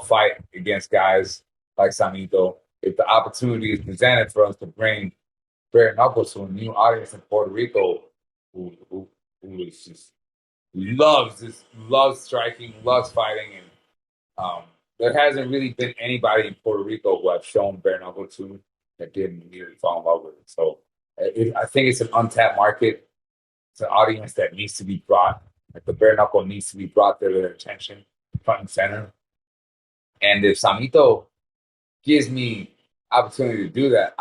fight against guys like Samito if the opportunity is presented for us to bring bare knuckles to a new audience in Puerto Rico who is just loves striking, loves fighting, and there hasn't really been anybody in Puerto Rico who I've shown bare knuckle to that didn't immediately fall in love with it. So I think it's an untapped market. It's an audience that needs to be brought. Like the bare knuckle needs to be brought to their attention, front and center. And if Samito gives me opportunity to do that,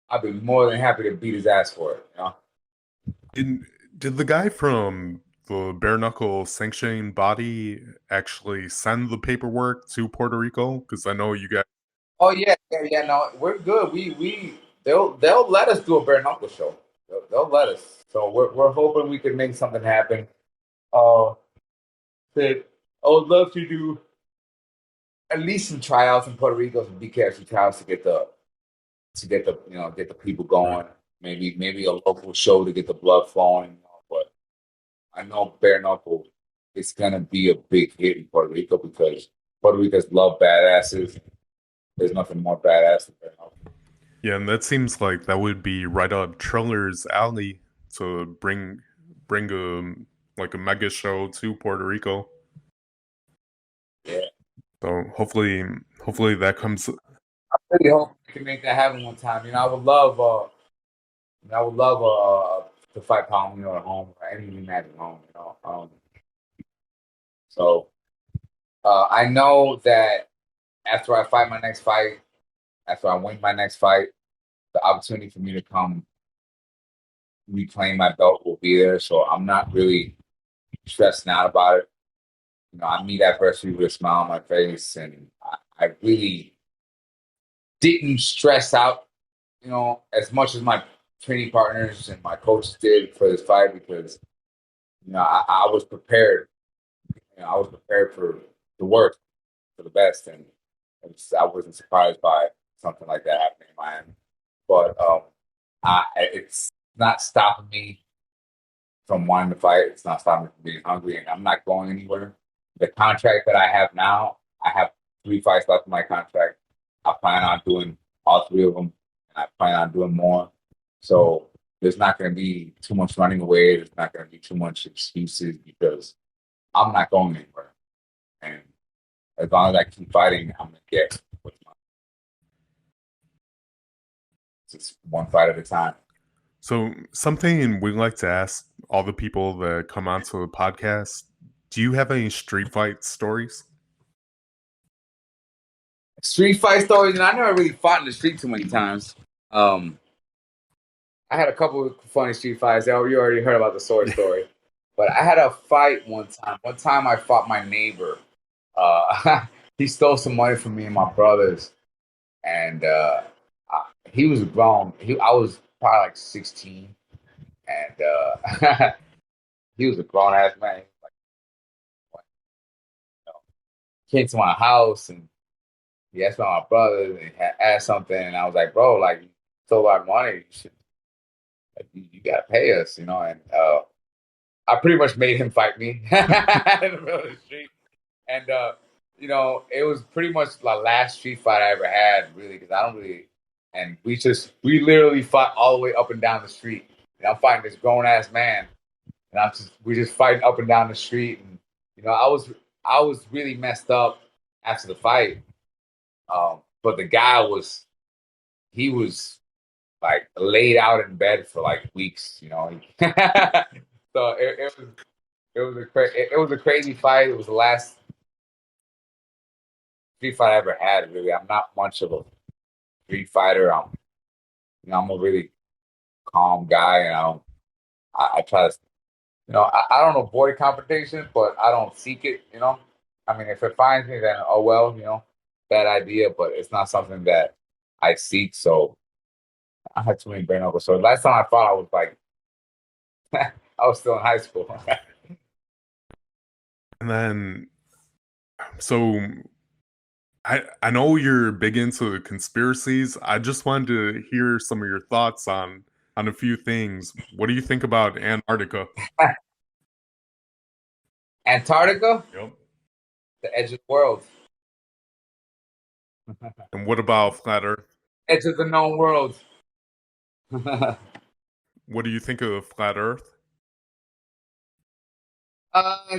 I'd be more than happy to beat his ass for it. Did the guy from the bare knuckle sanctioning body actually send the paperwork to Puerto Rico? Because I know you guys. Oh yeah. No, we're good. They'll let us do a bare knuckle show. They'll let us. So we're hoping we can make something happen. That I would love to do at least some tryouts in Puerto Rico, some BKFC tryouts to get the people going. Maybe a local show to get the blood flowing. But I know bare knuckle is gonna be a big hit in Puerto Rico because Puerto Ricans love badasses. There's nothing more badass than bare knuckle. Yeah, and that seems like that would be right up Triller's alley to bring a mega show to Puerto Rico. Yeah. So hopefully that comes. I really hope we can make that happen one time. I would love to fight Palomino at home or any rematch at home. So I know that after I fight my next fight, after I win my next fight, the opportunity for me to come reclaim my belt will be there. So I'm not really stressing out about it. I meet adversity with a smile on my face, and I really didn't stress out, as much as my training partners and my coaches did for this fight because, I was prepared. I was prepared for the worst, for the best, and I wasn't surprised by something like that happening in Miami. But it's not stopping me from wanting to fight. It's not stopping me from being hungry, and I'm not going anywhere. The contract that I have now, I have 3 fights left in my contract. I plan on doing all 3 of them, and I plan on doing more. So there's not going to be too much running away. There's not going to be too much excuses because I'm not going anywhere. And as long as I keep fighting, I'm going to get what's mine. It's just one fight at a time. So, something we like to ask all the people that come onto the podcast, do you have any street fight stories? Street fight stories, and I never really fought in the street too many times. I had a couple of funny street fights. You already heard about the sword story. But I had a fight one time. One time I fought my neighbor. He stole some money from me and my brothers. And he was grown. I was probably like 16. And he was a grown ass man. He was like, what? You know, came to my house and he asked about my brothers and he had asked something. And I was like, bro, like, you stole our money. You gotta pay us, you know. And I pretty much made him fight me in the middle of the street. And you know, it was pretty much the last street fight I ever had, really, because I don't really. And we literally fought all the way up and down the street. And I'm fighting this grown ass man, and we just fighting up and down the street. And you know, I was really messed up after the fight. But the guy he was like laid out in bed for like weeks, you know. So it was a crazy fight. It was the last street fight I ever had. Really, I'm not much of a street fighter. I'm a really calm guy. I try to, I don't avoid competition, but I don't seek it. You know, I mean, if it finds me, then oh well, bad idea. But it's not something that I seek. So I had too many brain knuckles. So last time I fought, I was like, I was still in high school. And then, so I know you're big into conspiracies. I just wanted to hear some of your thoughts on a few things. What do you think about Antarctica? Antarctica? Yep. The edge of the world. And what about flat Earth? Edge of the known world. What do you think of flat Earth?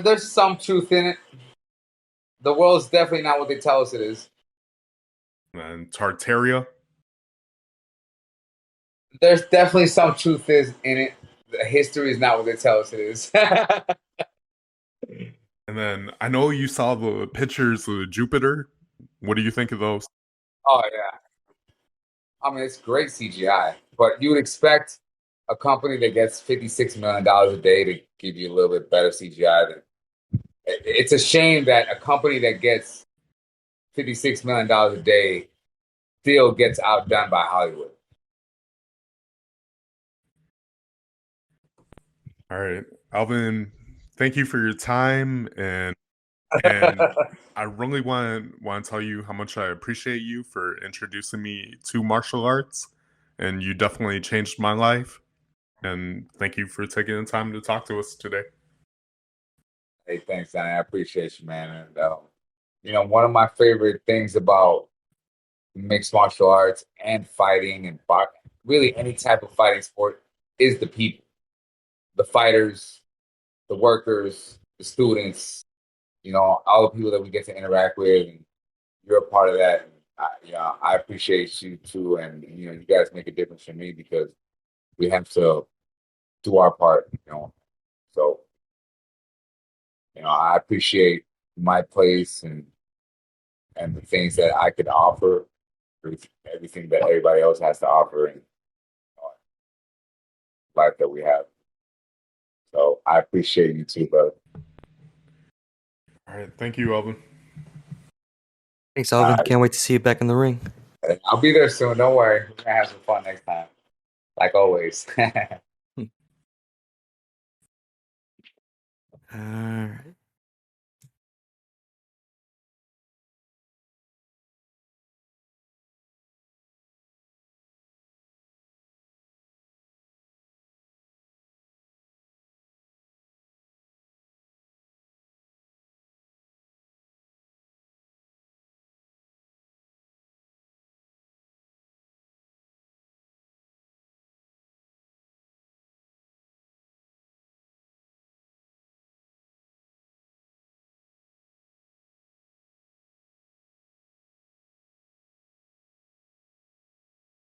There's some truth in it. The world's definitely not what they tell us it is. And Tartaria? There's definitely some truth in it. The history is not what they tell us it is. And then I know you saw the pictures of Jupiter. What do you think of those? Oh yeah. I mean, it's great CGI, but you would expect a company that gets $56 million a day to give you a little bit better CGI. It's a shame that a company that gets $56 million a day still gets outdone by Hollywood. All right, Alvin, thank you for your time, and I really want to tell you how much I appreciate you for introducing me to martial arts, and you definitely changed my life. And thank you for taking the time to talk to us today. Hey, thanks, Danny. I appreciate you, man. And one of my favorite things about mixed martial arts and fighting and really any type of fighting sport is the people, the fighters, the workers, the students. All the people that we get to interact with, and you're a part of that. And I appreciate you too, and you guys make a difference for me because we have to do our part. So I appreciate my place and the things that I could offer, everything that everybody else has to offer, and life that we have. So I appreciate you too, brother. All right, thank you, Alvin. Thanks, Elvin. Can't wait to see you back in the ring. I'll be there soon. Don't worry. We're gonna have some fun next time, like always. All right.